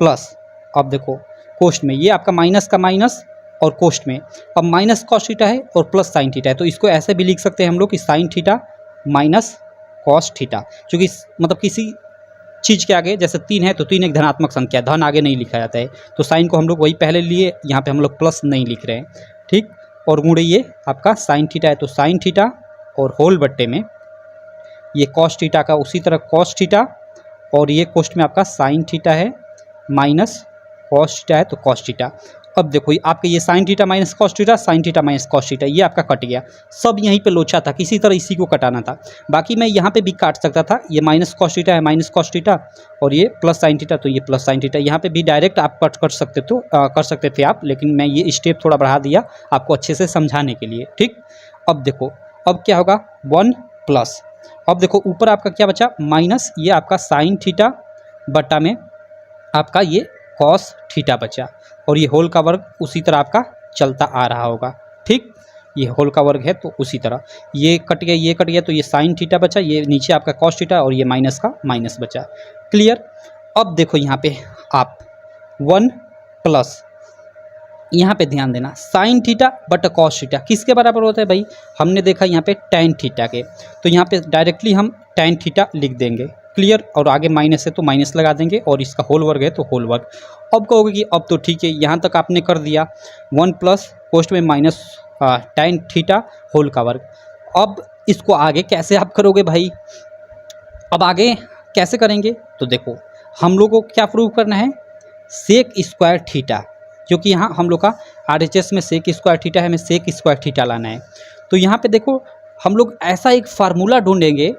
प्लस, अब देखो कोष्ठ में ये आपका माइनस का माइनस और कोष्ठ में अब माइनस कॉस थीटा है और प्लस साइन थीटा है, तो इसको ऐसे भी लिख सकते हैं हम लोग कि sine theta minus cos theta, क्योंकि मतलब किसी चीज़ के आगे, जैसे 3 है तो 3 एक धनात्मक संख्या, धन आगे नहीं लिखा जाता है, तो साइन को हम लोग वही पहले लिए, यहाँ पे हम लोग प्लस नहीं लिख रहे हैं, ठीक। और गुणे ये आपका साइन थीटा है, तो साइन थीटा और होल बट्टे में ये कॉस थीटा का उसी तरह कॉस थीटा, और ये कोष्ट में आपका साइन थीटा है माइनस कॉस थीटा है तो कॉस थीटा। अब देखो आपके ये sine theta minus cos theta, sine theta minus cos theta, ये आपका कट गया, सब यहीं पे लोचा था, किसी तरह इसी को कटाना था। बाकी मैं यहाँ पे भी काट सकता था, ये माइनस कॉस थीटा है माइनस कॉस थीटा, और ये प्लस साइन थीटा तो ये प्लस साइन थीटा, यहाँ पे भी डायरेक्ट आप कट कर सकते थे आप, लेकिन मैं ये स्टेप थोड़ा बढ़ा दिया आपको अच्छे से समझाने के लिए, ठीक। अब देखो अब क्या होगा 1 प्लस, अब देखो ऊपर आपका क्या बचा माइनस, ये आपका साइन थीटा बटा में आपका ये कॉस थीटा बचा, और ये होल का वर्ग उसी तरह आपका चलता आ रहा होगा, ठीक। ये होल का वर्ग है तो उसी तरह ये कट गया, ये कट गया, तो ये साइन थीटा बचा, ये नीचे आपका कॉस थीटा, और ये माइनस का माइनस बचा, क्लियर। अब देखो यहाँ पे आप 1 प्लस, यहाँ पे ध्यान देना sine theta but cos theta किसके बराबर होता है भाई, हमने देखा यहाँ पे टैन थीटा के, तो यहाँ पे डायरेक्टली हम टैन थीटा लिख देंगे, क्लियर। और आगे माइनस है तो माइनस लगा देंगे, और इसका होल वर्ग है तो होल वर्ग। अब कहोगे कि अब तो ठीक है, यहाँ तक आपने कर दिया 1 प्लस पोस्ट में माइनस टैन थीटा होल का वर्ग। अब इसको आगे कैसे आप करोगे भाई, अब आगे कैसे करेंगे, तो देखो हम लोग को क्या प्रूव करना है, सेक स्क्वायर थीटा, क्योंकि यहाँ हम लोग का RHS में सेक स्क्वायर थीटा है, हमें सेक स्क्वायर थीटा लाना है। तो यहाँ पे देखो हम लोग ऐसा एक फार्मूला ढूंढेंगे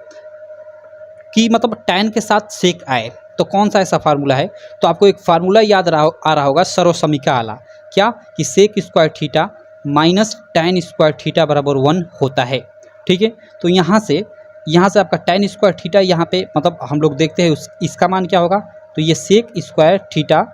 कि मतलब टैन के साथ सेक आए, तो कौन सा ऐसा फार्मूला है, तो आपको एक फार्मूला याद आ रहा होगा सर्वसमीका वाला, क्या कि sec square theta minus tan square theta बराबर 1 होता है, ठीक है। तो यहाँ से आपका टैन स्क्वायर थीटा यहाँ पे मतलब हम लोग देखते हैं इसका मान क्या होगा, तो ये सेक स्क्वायर थीटा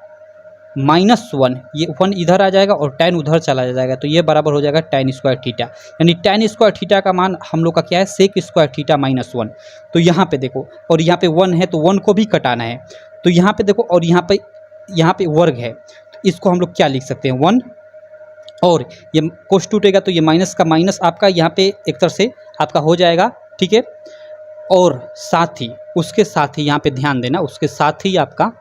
-1, ये 1 इधर आ जाएगा और टैन उधर चला जाएगा, तो ये बराबर हो जाएगा टैन स्क्वायर थीटा, यानी टैन स्क्वायर थीटा का मान हम लोग का क्या है सेक स्क्वायर थीटा -1। तो यहाँ पे देखो, और यहाँ पे 1 है तो 1 को भी कटाना है, तो यहाँ पे देखो, और यहाँ पे वर्ग है, तो इसको हम लोग क्या लिख सकते हैं 1, और ये कोष्ठ टूटेगा तो ये माइनस का माइनस आपका यहाँ पे एक तरह से आपका हो जाएगा, ठीक है। और साथ ही उसके साथ ही यहाँ पे ध्यान देना, उसके साथ ही आपका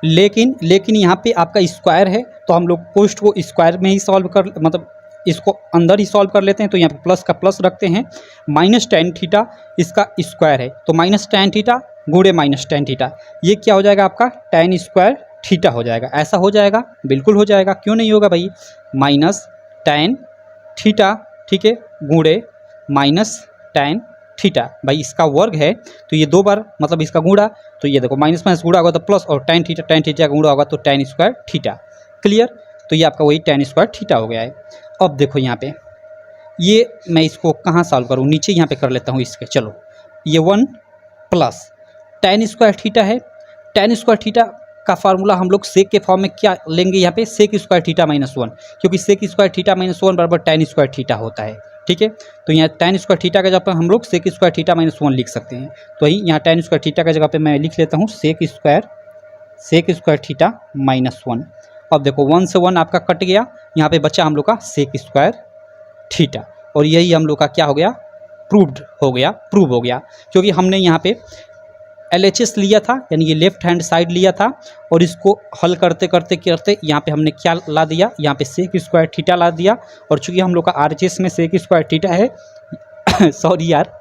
लेकिन यहाँ पे आपका स्क्वायर है, तो हम लोग कोष्ठ को स्क्वायर में ही सॉल्व कर मतलब इसको अंदर ही सॉल्व कर लेते हैं, तो यहाँ पे प्लस का प्लस रखते हैं, माइनस टैन थीटा इसका स्क्वायर है, तो माइनस टैन थीटा गुणे माइनस टैन थीटा, ये क्या हो जाएगा आपका टैन स्क्वायर थीटा हो जाएगा। ऐसा हो जाएगा, बिल्कुल हो जाएगा, क्यों नहीं होगा भाई, माइनस टैन थीटा, ठीक है, गुणे माइनस टैन थीटा, भाई इसका वर्ग है तो ये 2 बार मतलब इसका गुणा, तो ये देखो माइनस माइनस गुणा होगा तो प्लस, और टैन थीटा का गुणा होगा तो टैन स्क्वायर थीटा, क्लियर। तो ये आपका वही टैन स्क्वायर थीटा हो गया है। अब देखो यहाँ पे ये मैं इसको कहाँ सॉल्व करूँ, नीचे यहाँ पे कर लेता हूँ इसके, चलो ये 1 प्लस टैन स्क्वायर थीटा है, टैन स्क्वायर थीटा का फार्मूला हम लोग सेक के फॉर्म में क्या लेंगे, यहाँ पे सेक स्क्वायर थीटा -1, क्योंकि सेक स्क्वायर थीटा -1 बराबर टैन स्क्वायर थीटा होता है, ठीक है। तो यहाँ टैन स्क्वायर थीटा का जगह पर हम लोग सेक स्क्वायर थीटा -1 लिख सकते हैं, तो वही यहाँ टैन स्क्वायर थीटा का जगह पे मैं लिख लेता हूँ सेक स्क्वायर थीटा -1। अब देखो 1 से 1 आपका कट गया, यहाँ पे बचा हम लोग का सेक स्क्वायर थीटा, और यही हम लोग का क्या हो गया प्रूव हो गया, क्योंकि हमने यहाँ पे LHS लिया था, यानी ये लेफ्ट हैंड साइड लिया था, और इसको हल करते यहाँ पे हमने क्या ला दिया, यहाँ पे सेक स्क्वायर थीटा ला दिया, और चूंकि हम लोग का RHS में सेक स्क्वायर थीटा है सॉरी यार,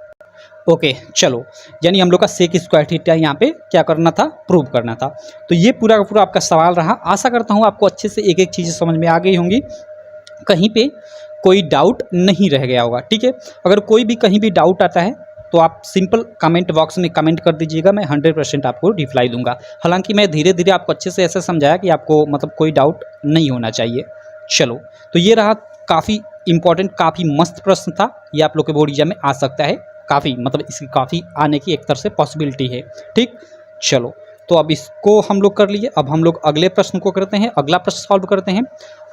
ओके चलो, यानी हम लोग का सेक स्क्वायर थीटा यहाँ पे क्या करना था, प्रूव करना था। तो ये पूरा का पूरा आपका सवाल रहा, आशा करता हूँ आपको अच्छे से एक एक चीज़ें समझ में आ गई होंगी, कहीं पे कोई डाउट नहीं रह गया होगा, ठीक है। अगर कोई भी कहीं भी डाउट आता है तो आप सिंपल कमेंट बॉक्स में कमेंट कर दीजिएगा, मैं 100% आपको रिप्लाई दूंगा। हालांकि मैं धीरे धीरे आपको अच्छे से ऐसे समझाया कि आपको मतलब कोई डाउट नहीं होना चाहिए। चलो, तो ये रहा काफ़ी इंपॉर्टेंट, काफ़ी मस्त प्रश्न था, ये आप लोग के बोर्ड एग्जाम में आ सकता है, काफ़ी मतलब इसकी काफ़ी आने की एक तरह से पॉसिबिलिटी है, ठीक। चलो, तो अब इसको हम लोग कर लिए, अब हम लोग अगले प्रश्न को करते हैं, अगला प्रश्न सॉल्व करते हैं।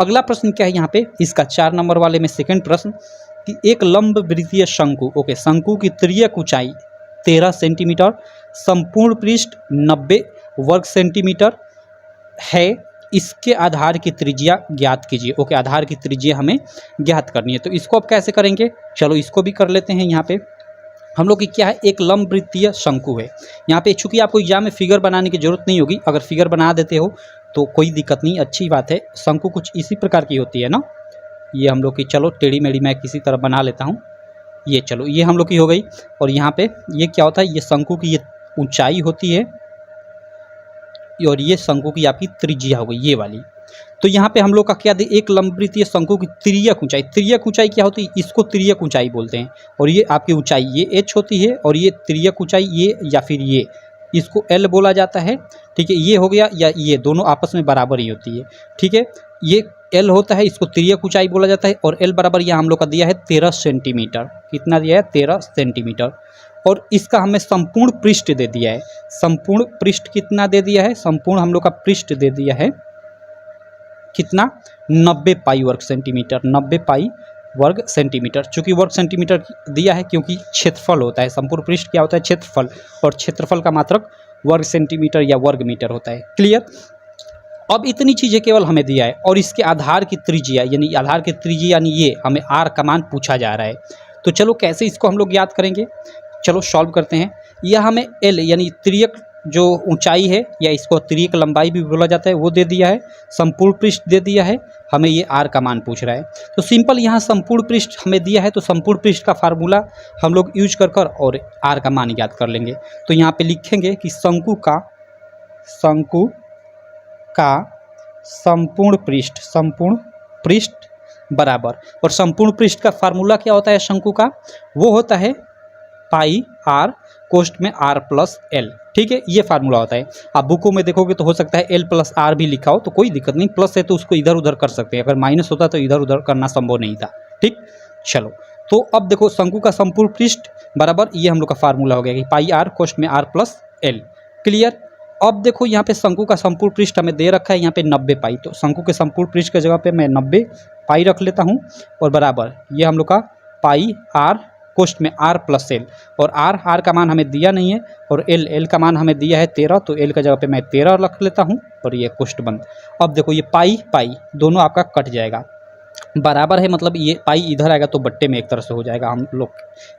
अगला प्रश्न क्या है यहाँ पे, इसका 4 नंबर वाले में सेकंड प्रश्न कि एक लंब वृत्तीय शंकु, ओके, शंकु की तिर्यक ऊंचाई 13 सेंटीमीटर, संपूर्ण पृष्ठ 90 वर्ग सेंटीमीटर है, इसके आधार की त्रिज्या ज्ञात कीजिए। ओके, आधार की त्रिज्या हमें ज्ञात करनी है, तो इसको अब कैसे करेंगे, चलो इसको भी कर लेते हैं। यहाँ पे हम लोग की क्या है, एक लंब वृत्तीय शंकु है। यहाँ पे चूंकि आपको एग्जाम में फिगर बनाने की जरूरत नहीं होगी, अगर फिगर बना देते हो तो कोई दिक्कत नहीं, अच्छी बात है। शंकु कुछ इसी प्रकार की होती है ना, ये हम लोग की, चलो टेढ़ी मेढ़ी मैं किसी तरह बना लेता हूँ। ये चलो ये हम लोग की हो गई। और यहाँ पे ये क्या होता है, ये शंकु की ये ऊंचाई होती है और ये शंकु की आपकी त्रिज्या हो गई ये वाली। तो यहाँ पे हम लोग का क्या दे, एक लंबवृत्तीय शंकु की तिर्यक ऊंचाई, तिर्यक ऊंचाई क्या होती है, इसको तिर्यक ऊंचाई बोलते हैं। और ये आपकी ऊंचाई ये h होती है और ये तिर्यक ऊंचाई ये या फिर ये, इसको l बोला जाता है। ठीक है, ये हो गया, या ये दोनों आपस में बराबर ही होती है। ठीक है, ये l होता है, इसको तिर्यक ऊंचाई बोला जाता है। और l बराबर यहाँ हम लोग का दिया है 13 सेंटीमीटर। कितना दिया है, 13 सेंटीमीटर। और इसका हमें संपूर्ण पृष्ठ दे दिया है। संपूर्ण पृष्ठ कितना दे दिया है, संपूर्ण हम लोग का पृष्ठ दे दिया है कितना, 90 पाई वर्ग सेंटीमीटर। 90 पाई वर्ग सेंटीमीटर। चूंकि वर्ग सेंटीमीटर दिया है क्योंकि क्षेत्रफल होता है, संपूर्ण पृष्ठ क्या होता है, क्षेत्रफल, और क्षेत्रफल का मात्रक वर्ग सेंटीमीटर या वर्ग मीटर होता है। क्लियर। अब इतनी चीज़ें केवल हमें दिया है और इसके आधार की त्रिज्या, यानी आधार की त्रिज्या यानी ये हमें आर का मान पूछा जा रहा है। तो चलो कैसे इसको हम लोग याद करेंगे, चलो सॉल्व करते हैं। यह हमें एल यानी तिर्यक जो ऊंचाई है या इसको तिर्यक लंबाई भी बोला जाता है वो दे दिया है, संपूर्ण पृष्ठ दे दिया है, हमें ये आर का मान पूछ रहा है। तो सिंपल यहाँ संपूर्ण पृष्ठ हमें दिया है तो संपूर्ण पृष्ठ का फार्मूला हम लोग यूज कर और आर का मान याद कर लेंगे। तो यहाँ पे लिखेंगे कि शंकु का संपूर्ण पृष्ठ बराबर, और संपूर्ण पृष्ठ का फार्मूला क्या होता है शंकु का, वो होता है पाई आर कोष्ठ में आर प्लस एल। ठीक है, ये फार्मूला होता है। आप बुकों में देखोगे तो हो सकता है एल प्लस आर भी लिखा हो, तो कोई दिक्कत नहीं, प्लस है तो उसको इधर उधर कर सकते हैं, अगर माइनस होता तो इधर उधर करना संभव नहीं था। ठीक, चलो तो अब देखो शंकु का संपूर्ण पृष्ठ बराबर ये हम लोग का फार्मूला हो गया कि पाई आर कोष्ठ में आर प्लस एल। क्लियर। अब देखो यहाँ पे शंकु का संपूर्ण पृष्ठ हमें दे रखा है यहाँ पे 90 पाई, तो शंकु के संपूर्ण पृष्ठ की जगह पे मैं 90 पाई रख लेता हूँ और बराबर ये हम लोग का पाई आर कोष्ठ में आर प्लस एल। और आर का मान हमें दिया नहीं है और एल का मान हमें दिया है 13, तो एल का जगह पे मैं 13 रख लेता हूँ और ये कोष्ठ बंद। अब देखो ये पाई दोनों आपका कट जाएगा, बराबर है, मतलब ये पाई इधर आएगा तो बट्टे में एक तरह से हो जाएगा हम लोग,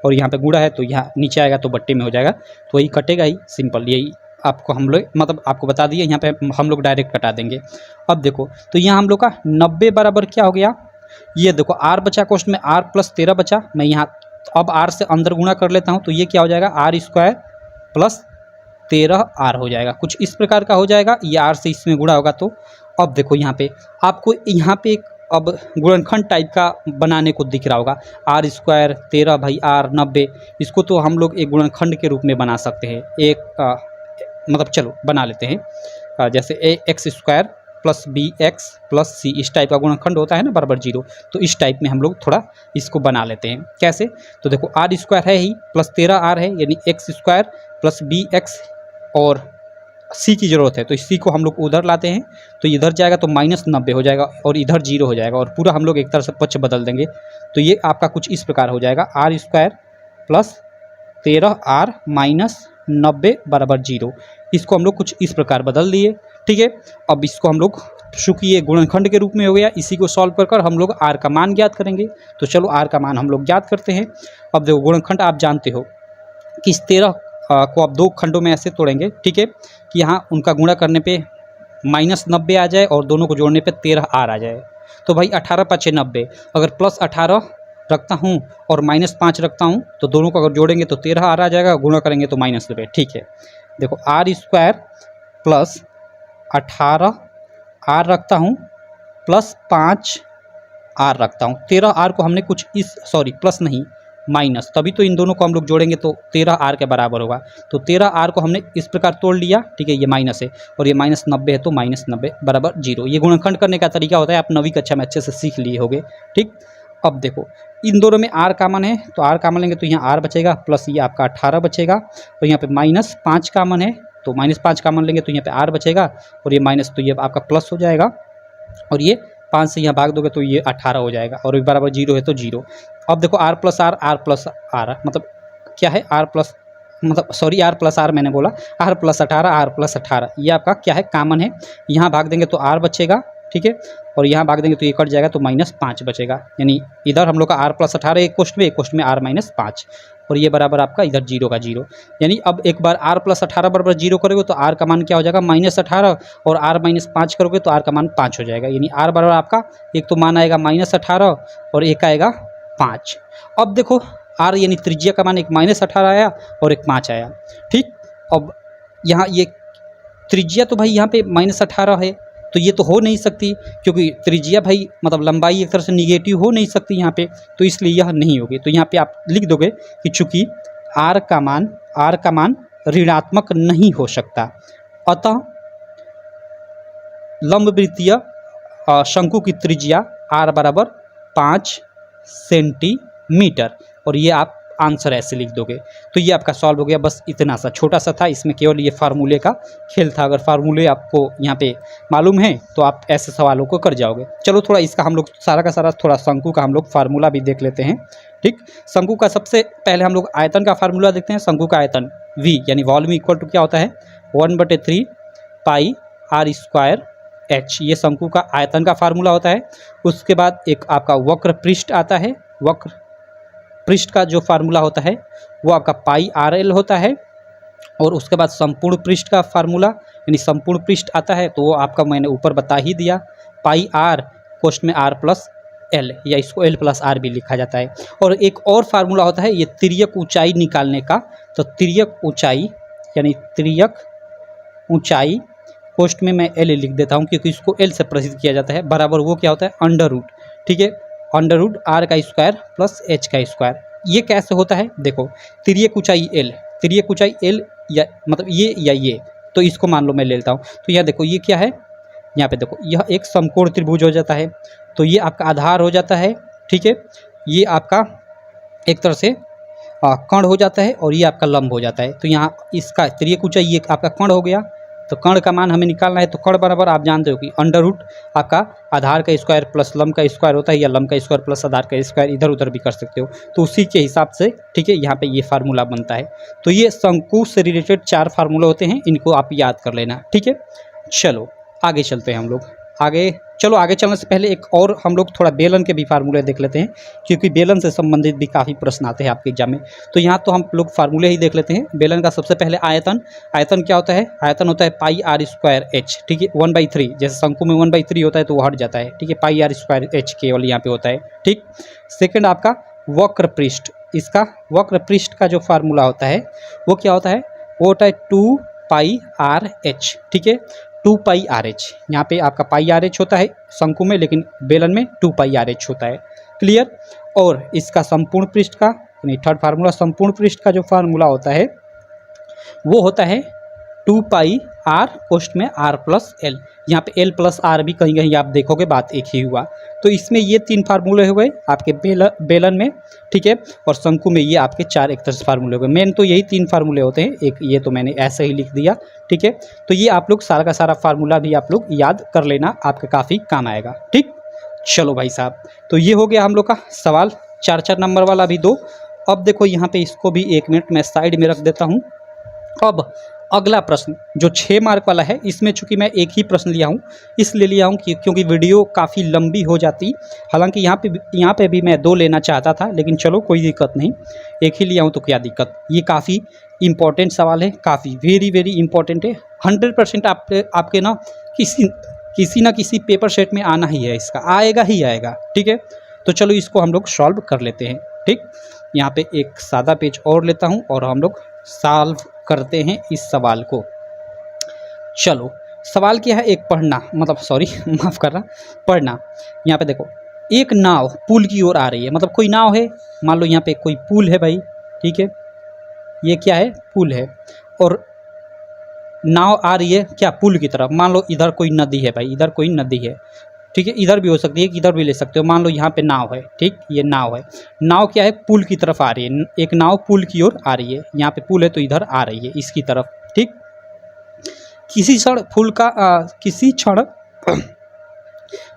और यहाँ पे गुणा है तो यहाँ नीचे आएगा तो बट्टे में हो जाएगा, तो वही कटेगा ही, सिंपल यही आपको हम लोग मतलब आपको बता दिए, यहाँ पे हम लोग डायरेक्ट कटा देंगे। अब देखो तो यहाँ हम लोग का 90 बराबर क्या हो गया, ये देखो आर बचा कोष्ठ में आर प्लस 13 बचा, मैं यहाँ अब आर से अंदर गुणा कर लेता हूँ तो ये क्या हो जाएगा, आर स्क्वायर प्लस 13 आर हो जाएगा, कुछ इस प्रकार का हो जाएगा। ये आर से इसमें गुणा होगा तो अब देखो यहाँ पे आपको यहाँ पे एक अब गुणनखंड टाइप का बनाने को दिख रहा होगा, आर स्क्वायर 13 भाई आर 90, इसको तो हम लोग एक गुणनखंड के रूप में बना सकते हैं। एक मतलब चलो बना लेते हैं, जैसे A X square plus B X plus C, इस टाइप का गुणनखंड होता है ना बराबर 0, तो इस टाइप में हम लोग थोड़ा इसको बना लेते हैं। कैसे, तो देखो आर स्क्वायर है ही प्लस 13 आर है, यानी X square plus B X और सी की ज़रूरत है, तो इस सी को हम लोग उधर लाते हैं तो इधर जाएगा तो माइनस 90 हो जाएगा और इधर 0 हो जाएगा, और पूरा हम लोग एक तरह से पक्ष बदल देंगे तो ये आपका कुछ इस प्रकार हो जाएगा, R square plus 13 R minus 90 बराबर 0। इसको हम लोग कुछ इस प्रकार बदल दिए। ठीक है, अब इसको हम लोग चूँकि ये गुणनखंड के रूप में हो गया, इसी को सॉल्व कर हम लोग आर का मान ज्ञात करेंगे। तो चलो आर का मान हम लोग ज्ञात करते हैं। अब देखो गुणनखंड आप जानते हो कि इस 13 को आप 2 खंडों में ऐसे तोड़ेंगे, ठीक है, कि यहाँ उनका गुणा करने पे माइनस 90 आ जाए और दोनों को जोड़ने पे 13 आर आ जाए। तो भाई 18 पचे 90, अगर प्लस 18 रखता हूँ और माइनस 5 रखता हूँ तो दोनों को अगर जोड़ेंगे तो 13 आर आ जाएगा, गुणा करेंगे तो माइनस 90। ठीक है, देखो आर स्क्वायर प्लस 18 आर रखता हूँ प्लस 5 आर रखता हूँ। 13 आर को हमने कुछ इस प्लस नहीं माइनस, तभी तो इन दोनों को हम लोग जोड़ेंगे तो 13 आर के बराबर होगा। तो 13 आर को हमने इस प्रकार तोड़ लिया, ठीक है, ये माइनस है और ये माइनस 90 है तो माइनस 90 बराबर 0। ये गुणनखंड करने का तरीका होता है, आप 9वीं कक्षा में अच्छे से सीख लिए होंगे। ठीक, अब देखो इन दोनों में आर कामन है तो आर कामन लेंगे तो यहाँ आर बचेगा प्लस ये आपका 18 बचेगा, और यहाँ पे माइनस 5 कामन है तो माइनस 5 कामन लेंगे तो यहाँ पे आर बचेगा और ये माइनस तो ये आपका प्लस हो जाएगा, और ये 5 से यहाँ भाग दोगे तो ये 18 हो जाएगा, और ये बराबर 0 है तो 0। अब देखो आर प्लस आर मतलब क्या है, आर प्लस आर मैंने बोला, आर प्लस 18 ये आपका क्या है, कामन है। यहाँ भाग देंगे तो आर बचेगा ठीक है। और यहाँ भाग देंगे तो ये कट जाएगा तो -5 बचेगा, यानी इधर हम लोग का r+18 एक क्वेश्चन में r-5 और ये बराबर आपका इधर 0 का 0। यानी अब एक बार r+18 बराबर 0 करोगे तो r का मान क्या हो जाएगा -18 और r-5 करोगे तो r का मान 5 हो जाएगा। यानी r बराबर आपका एक तो मान आएगा -18 और एक आएगा 5। अब देखो r यानी त्रिज्या का मान एक -18 आया और एक 5 आया, ठीक। अब यहाँ ये त्रिज्या तो भाई यहाँ पे -18 है तो ये तो हो नहीं सकती, क्योंकि त्रिज्या भाई मतलब लंबाई एक तरह से निगेटिव हो नहीं सकती यहाँ पे, तो इसलिए यह नहीं होगी। तो यहाँ पे आप लिख दोगे कि चूंकि r का मान ऋणात्मक नहीं हो सकता, अतः लंबवृत्तीय शंकु की त्रिज्या r बराबर 5 सेंटीमीटर, और ये आप आंसर ऐसे लिख दोगे। तो ये आपका सॉल्व हो गया, बस इतना सा छोटा सा था, इसमें केवल ये फार्मूले का खेल था। अगर फार्मूले आपको यहाँ पे मालूम है तो आप ऐसे सवालों को कर जाओगे। चलो थोड़ा इसका हम लोग सारा का सारा थोड़ा शंकु का हम लोग फार्मूला भी देख लेते हैं, ठीक। शंकु का सबसे पहले हम लोग आयतन का फार्मूला देखते हैं। शंकु का आयतन v यानी वॉल्यूम इक्वल टू क्या होता है 1/3 पाई r² h, ये शंकु का आयतन का फार्मूला होता है। उसके बाद एक आपका वक्र पृष्ठ आता है, वक्र पृष्ठ का जो फार्मूला होता है वो आपका पाई RL होता है। और उसके बाद संपूर्ण पृष्ठ का फार्मूला यानी संपूर्ण पृष्ठ आता है, तो वो आपका मैंने ऊपर बता ही दिया, पाई r कोष्ठ में r+l, या इसको l+r भी लिखा जाता है। और एक और फार्मूला होता है ये तिर्यक ऊंचाई निकालने का, तो तिर्यक ऊंचाई यानी तिर्यक ऊंचाई कोष्ठ में मैं l लिख देता हूँ क्योंकि इसको l से प्रसिद्ध किया जाता है, बराबर वो क्या होता है √, ठीक है, √r² प्लस h²। ये कैसे होता है देखो, तिर्यक ऊंचाई l या मतलब ये या ये, तो इसको मान लो मैं ले लेता हूँ। तो यह देखो ये क्या है, यहाँ पे देखो यह एक समकोण त्रिभुज हो जाता है, तो ये आपका आधार हो जाता है, ठीक है। ये आपका एक तरह से कर्ण हो जाता है और ये आपका लंब हो जाता है। तो यहाँ इसका तिर्यक ऊंचाई ये आपका कर्ण हो गया, तो कर्ण का मान हमें निकालना है, तो कर्ण बराबर आप जानते हो कि √ आपका आधार का स्क्वायर प्लस लंब का स्क्वायर होता है, या लंब का स्क्वायर प्लस आधार का स्क्वायर, इधर उधर भी कर सकते हो। तो उसी के हिसाब से ठीक है यहाँ पे ये फार्मूला बनता है। तो ये शंकु से रिलेटेड 4 फार्मूला होते हैं, इनको आप याद कर लेना, ठीक है। चलो आगे चलते हैं हम लोग। आगे चलने से पहले एक और हम लोग थोड़ा बेलन के भी फार्मूले देख लेते हैं, क्योंकि बेलन से संबंधित भी काफ़ी प्रश्न आते हैं आपके एग्जाम में। तो यहाँ तो हम लोग फार्मूले ही देख लेते हैं। बेलन का सबसे पहले आयतन क्या होता है, आयतन होता है पाई r² h, ठीक है, 1/3, जैसे शंकु में 1/3 होता है तो वो हट जाता है, ठीक है, पाई r² h केवल यहाँ पे होता है, ठीक। सेकेंड आपका वक्र पृष्ठ, इसका वक्र पृष्ठ का जो फार्मूला होता है वो क्या होता है, वो होता है 2 पाई RH, ठीक है, 2 पाई RH। यहाँ पे आपका पाई RH होता है शंकु में, लेकिन बेलन में 2 पाई RH होता है, क्लियर। और इसका संपूर्ण पृष्ठ का यानी थर्ड फार्मूला, संपूर्ण पृष्ठ का जो फार्मूला होता है वो होता है 2 पाई r कोष्ठ में r+l। यहाँ पे l+r भी कहीं कहीं आप देखोगे बात एक ही हुआ। तो इसमें ये 3 फार्मूले हो गए आपके बेलन में, ठीक है, और शंकु में ये आपके 4 एक तरह से फार्मूले हो गए। मेन तो यही 3 फार्मूले होते हैं, एक ये तो मैंने ऐसे ही लिख दिया, ठीक है। तो ये आप लोग सारा का सारा फार्मूला भी आप लोग याद कर लेना, आपके काफ़ी काम आएगा, ठीक। चलो भाई साहब, तो ये हो गया हम लोग का सवाल 4-4 नंबर वाला भी 2। अब देखो यहाँ पे इसको भी 1 मिनट मैं साइड में रख देता हूँ। अब अगला प्रश्न जो 6 मार्क वाला है, इसमें चूंकि मैं एक ही प्रश्न लिया हूँ, इसलिए लिया हूँ क्योंकि वीडियो काफ़ी लंबी हो जाती। हालांकि यहाँ पे भी मैं 2 लेना चाहता था, लेकिन चलो कोई दिक्कत नहीं, एक ही लिया हूँ तो क्या दिक्कत। ये काफ़ी इंपॉर्टेंट सवाल है, काफ़ी वेरी इंपॉर्टेंट है। 100% आपके ना किसी ना किसी पेपर सेट में आना ही है, इसका आएगा ही आएगा, ठीक है। तो चलो इसको हम लोग सॉल्व कर लेते हैं, ठीक। यहाँ पे एक सादा पेज और लेता हूँ और हम लोग सॉल्व करते हैं इस सवाल को। चलो सवाल क्या है, एक पढ़ना मतलब सॉरी माफ़ करना, पढ़ना। यहाँ पे देखो एक नाव पुल की ओर आ रही है, मतलब कोई नाव है, मान लो यहाँ पे कोई पुल है भाई, ठीक है, ये क्या है पुल है, और नाव आ रही है क्या पुल की तरफ। मान लो इधर कोई नदी है भाई, इधर कोई नदी है, ठीक है, इधर भी हो सकती है, इधर भी ले सकते हो। मान लो यहाँ पे नाव है, ठीक, ये नाव है, नाव क्या है पुल की तरफ आ रही है, एक नाव पुल की ओर आ रही है, यहाँ पे पुल है तो इधर आ रही है इसकी तरफ, ठीक। किसी क्षण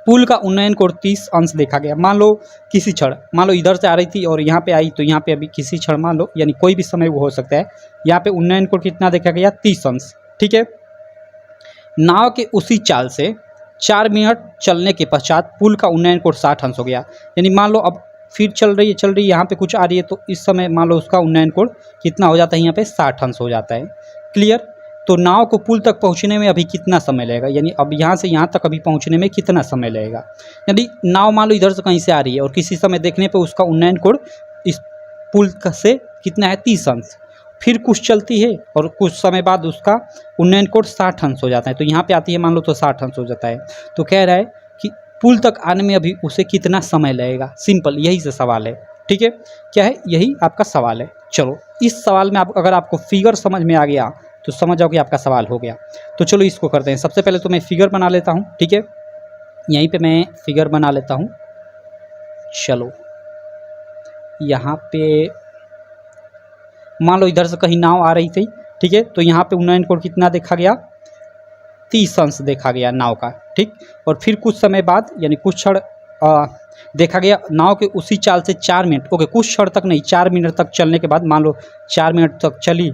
पुल का उन्नयन कोण 30 अंश देखा गया। मान लो किसी क्षण, मान लो इधर से आ रही थी और यहाँ पे आई, तो यहाँ पे अभी किसी क्षण मान लो, यानी कोई भी समय वो हो सकता है, यहाँ पे उन्नयन कोण कितना देखा गया 30 अंश, ठीक है। नाव के उसी चाल से 4 मिनट चलने के पश्चात पुल का उन्नयन कोण 60 अंश हो गया। यानी मान लो अब फिर चल रही है यहाँ पे कुछ आ रही है, तो इस समय मान लो उसका उन्नयन कोण कितना हो जाता है, यहाँ पे 60 अंश हो जाता है। क्लियर। तो नाव को पुल तक पहुँचने में अभी कितना समय लगेगा, यानी अब यहाँ से यहाँ तक अभी पहुँचने में कितना समय लगेगा। यदि नाव मान लो इधर से कहीं से आ रही है और किसी समय देखने पर उसका उन्नयन कोण इस पुल से कितना है, 30 अंश, फिर कुछ चलती है और कुछ समय बाद उसका उन्नयन कोण 60 अंश हो जाता है, तो यहाँ पे आती है मान लो तो 60 अंश हो जाता है। तो कह रहा है कि पुल तक आने में अभी उसे कितना समय लगेगा। सिंपल यही से सवाल है। ठीक है, क्या है, यही आपका सवाल है। चलो इस सवाल में आप अगर आपको फिगर समझ में आ गया तो समझ जाओ कि आपका सवाल हो गया। तो चलो इसको करते हैं। सबसे पहले तो मैं फिगर बना लेता हूँ। ठीक है, यहीं पे मैं फिगर बना लेता हूँ। चलो यहाँ पे मान लो इधर से कहीं नाव आ रही थी। ठीक है, तो यहाँ पे उन्नयन कोण कितना देखा गया, 30 अंश देखा गया नाव का। ठीक, और फिर कुछ समय बाद यानी कुछ क्षण देखा गया नाव के उसी चाल से 4 मिनट, ओके कुछ क्षण तक नहीं, 4 मिनट तक चलने के बाद मान लो 4 मिनट तक चली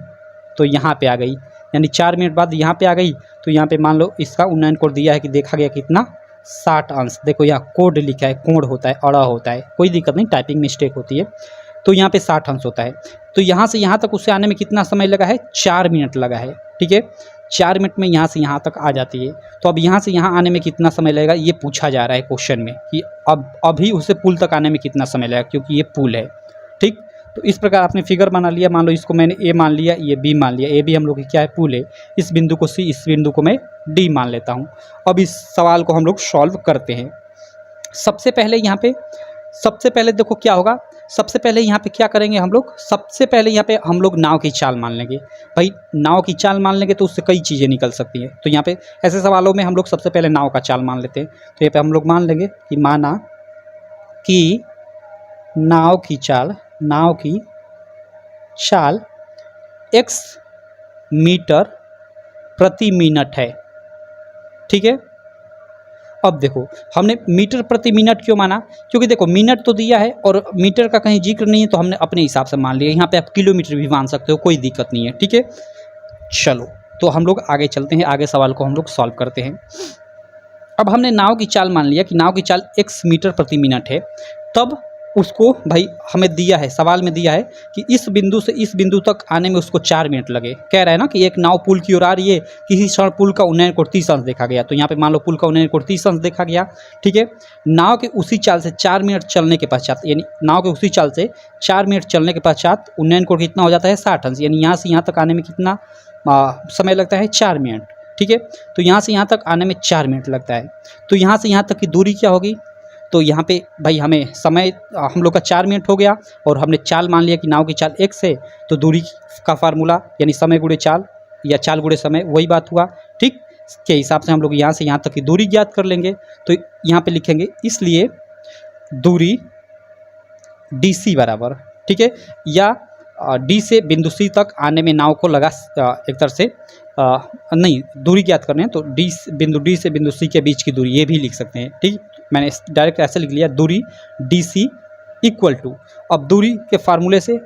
तो यहाँ पे आ गई, यानी 4 मिनट बाद यहाँ पे आ गई। तो यहाँ पे मान लो इसका उन्नयन कोण दिया है कि देखा गया कितना, 60 अंश। देखो यहाँ कोड लिखा है, कोण होता है, अड़ा होता है, कोई दिक्कत नहीं, टाइपिंग मिस्टेक होती है। तो यहाँ पे 60 अंश होता है। तो यहाँ से यहाँ तक उसे आने में कितना समय लगा है, 4 मिनट लगा है। ठीक है, 4 मिनट में यहाँ से यहाँ तक आ जाती है। तो अब यहाँ से यहाँ आने में कितना समय लगेगा, ये पूछा जा रहा है क्वेश्चन में कि अब अभी उसे पुल तक आने में कितना समय लगेगा, क्योंकि ये पुल है। ठीक, तो इस प्रकार आपने फिगर बना लिया। मान लो इसको मैंने ए मान लिया, ये बी मान लिया। ए भी हम लोग की क्या है, पुल है। इस बिंदु को सी, इस बिंदु को मैं डी मान लेता हूँ। अब इस सवाल को हम लोग सॉल्व करते हैं। सबसे पहले देखो क्या होगा, सबसे पहले यहाँ पे क्या करेंगे हम लोग, सबसे पहले यहाँ पे हम लोग नाव की चाल मान लेंगे। भाई नाव की चाल मान लेंगे तो उससे कई चीज़ें निकल सकती हैं। तो यहाँ पे ऐसे सवालों में हम लोग सबसे पहले नाव का चाल मान लेते हैं। तो यहाँ पे हम लोग मान लेंगे कि माना कि नाव की चाल x मीटर प्रति मिनट है। ठीक है, अब देखो हमने मीटर प्रति मिनट क्यों माना, क्योंकि देखो मिनट तो दिया है और मीटर का कहीं जिक्र नहीं है, तो हमने अपने हिसाब से मान लिया। यहाँ पे आप किलोमीटर भी मान सकते हो, कोई दिक्कत नहीं है। ठीक है, चलो तो हम लोग आगे चलते हैं, आगे सवाल को हम लोग सॉल्व करते हैं। अब हमने नाव की चाल मान लिया कि नाव की चाल x मीटर प्रति मिनट है। तब उसको भाई हमें दिया है, सवाल में दिया है कि इस बिंदु से इस बिंदु तक आने में उसको 4 मिनट लगे। कह रहा है ना कि एक नाव पुल की ओर आ रही है, किसी क्षण पुल का उन्नयन कोण 30 अंश देखा गया। तो यहाँ पे मान लो पुल का उन्नयन कोण 30 अंश देखा गया। ठीक है, नाव के उसी चाल से 4 मिनट चलने के पश्चात, यानी नाव के उसी चाल से 4 मिनट चलने के पश्चात उन्नयन कोण कितना हो जाता है, 60 अंश। यानी यहाँ से यहाँ तक आने में कितना समय लगता है, 4 मिनट। ठीक है, तो यहाँ से यहाँ तक आने में 4 मिनट लगता है। तो यहाँ से यहाँ तक की दूरी क्या होगी, तो यहाँ पे भाई हमें समय हम लोग का 4 मिनट हो गया और हमने चाल मान लिया कि नाव की चाल x है। तो दूरी का फार्मूला यानी समय गुणे चाल या चाल गुणे समय, वही बात हुआ। ठीक, के हिसाब से हम लोग यहाँ से यहाँ तक की दूरी ज्ञात कर लेंगे। तो यहाँ पे लिखेंगे इसलिए दूरी DC बराबर, ठीक है, या D से बिंदु C तक आने में नाव को लगा एक तरह से नहीं दूरी ज्ञात करने हैं, तो बिंदु D से बिंदु C के बीच की दूरी, ये भी लिख सकते हैं। ठीक, मैंने डायरेक्ट ऐसे लिख लिया, दूरी DC इक्वल टू, अब दूरी के फार्मूले से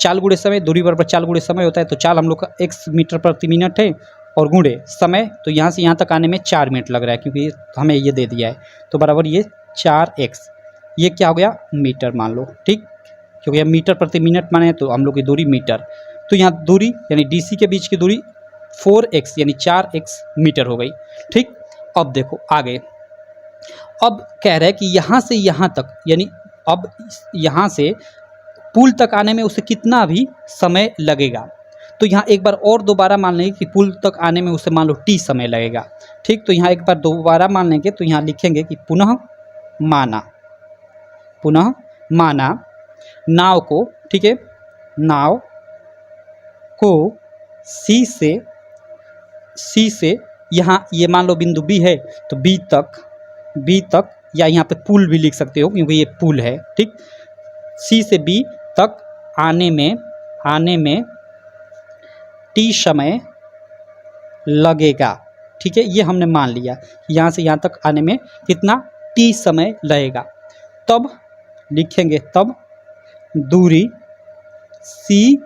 चाल गुणे समय, दूरी बराबर चाल गुणे समय होता है। तो चाल हम लोग का x मीटर प्रति मिनट है और गुणे समय, तो यहाँ से यहाँ तक आने में 4 मिनट लग रहा है, क्योंकि हमें ये दे दिया है। तो बराबर ये 4x, ये क्या हो गया, मीटर मान लो। ठीक, क्योंकि हम मीटर प्रति मिनट माने तो हम लोग की दूरी मीटर। तो यहाँ दूरी यानी DC के बीच की दूरी 4x यानी 4x मीटर हो गई। ठीक, अब देखो आगे, अब कह रहा है कि यहाँ से यहाँ तक, यानी अब यहाँ से पुल तक आने में उसे कितना भी समय लगेगा। तो यहाँ एक बार और दोबारा मान लेंगे कि पुल तक आने में उसे मान लो t समय लगेगा। ठीक, तो यहाँ एक बार दोबारा मान लेंगे, तो यहाँ लिखेंगे कि पुनः माना नाव को, ठीक है, नाव को C से यहाँ ये मान लो बिंदु B है, तो B तक या यहाँ पे पुल भी लिख सकते हो क्योंकि ये पुल है। ठीक, C से B तक आने में t समय लगेगा। ठीक है, ये हमने मान लिया, यहाँ से यहाँ तक आने में कितना t समय लगेगा। तब लिखेंगे, तब दूरी C